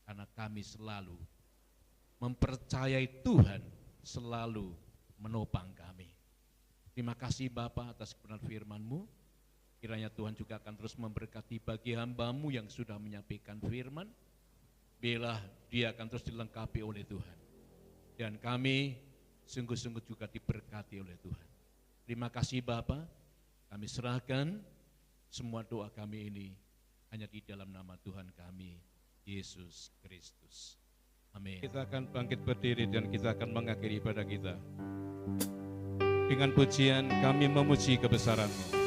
karena kami selalu mempercayai Tuhan selalu menopang kami. Terima kasih Bapa atas kebenaran firman-Mu. Kiranya Tuhan juga akan terus memberkati bagi hamba-Mu yang sudah menyampaikan firman. Bila dia akan terus dilengkapi oleh Tuhan. Dan kami sungguh-sungguh juga diberkati oleh Tuhan. Terima kasih Bapa. Kami serahkan semua doa kami ini hanya di dalam nama Tuhan kami, Yesus Kristus. Amin. Kita akan bangkit berdiri dan kita akan mengakhiri ibadah kita. Dengan pujian kami memuji kebesaran-Mu.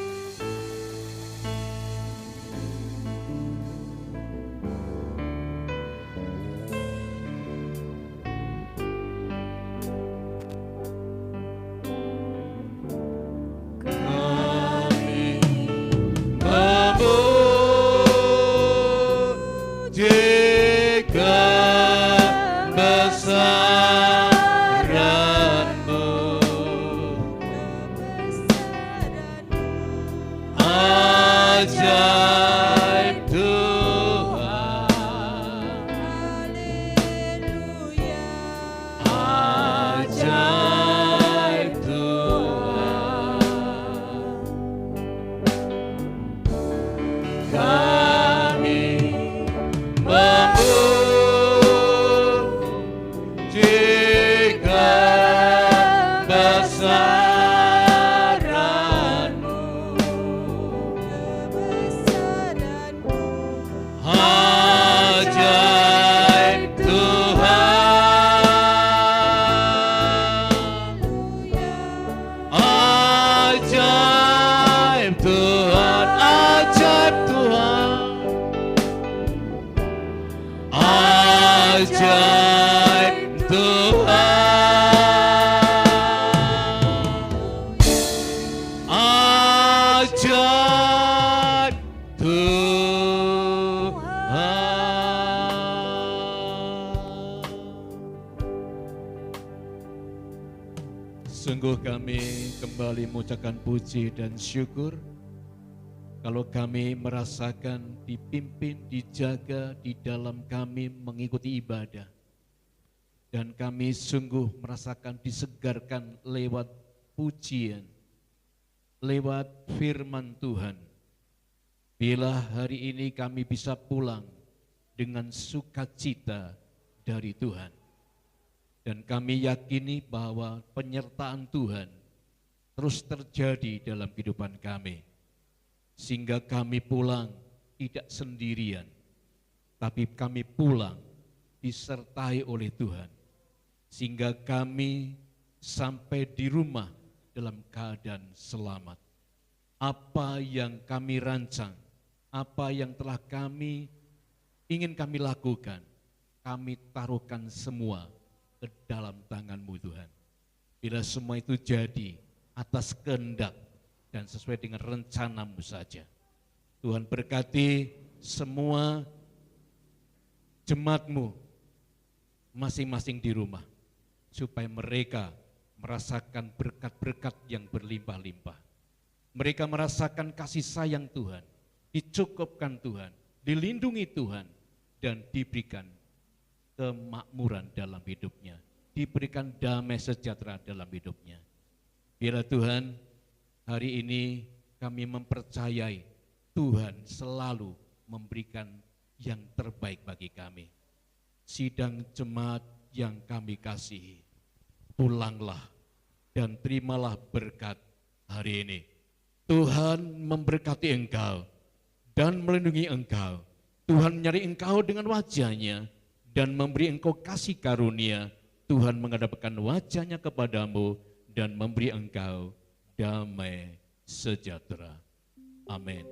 Sungguh kami kembali mengucapkan puji dan syukur kalau kami merasakan dipimpin, dijaga di dalam kami mengikuti ibadah. Dan kami sungguh merasakan disegarkan lewat pujian, lewat firman Tuhan. Bila hari ini kami bisa pulang dengan sukacita dari Tuhan. Dan kami yakini bahwa penyertaan Tuhan terus terjadi dalam kehidupan kami. Sehingga kami pulang tidak sendirian, tapi kami pulang disertai oleh Tuhan. Sehingga kami sampai di rumah dalam keadaan selamat. Apa yang kami rancang, apa yang telah ingin kami lakukan, kami taruhkan semua ke dalam tangan-Mu Tuhan. Bila semua itu jadi atas kehendak dan sesuai dengan rencana-Mu saja. Tuhan berkati semua jemaat-Mu masing-masing di rumah, supaya mereka merasakan berkat-berkat yang berlimpah-limpah. Mereka merasakan kasih sayang Tuhan, dicukupkan Tuhan, dilindungi Tuhan, dan diberikan kemakmuran dalam hidupnya, diberikan damai sejahtera dalam hidupnya. Biarlah Tuhan hari ini kami mempercayai Tuhan selalu memberikan yang terbaik bagi kami. Sidang jemaat yang kami kasihi, pulanglah dan terimalah berkat hari ini. Tuhan memberkati engkau dan melindungi engkau. Tuhan menyertai engkau dengan wajah-Nya dan memberi engkau kasih karunia. Tuhan menghadapkan wajah-Nya kepadamu dan memberi engkau damai sejahtera. Amin.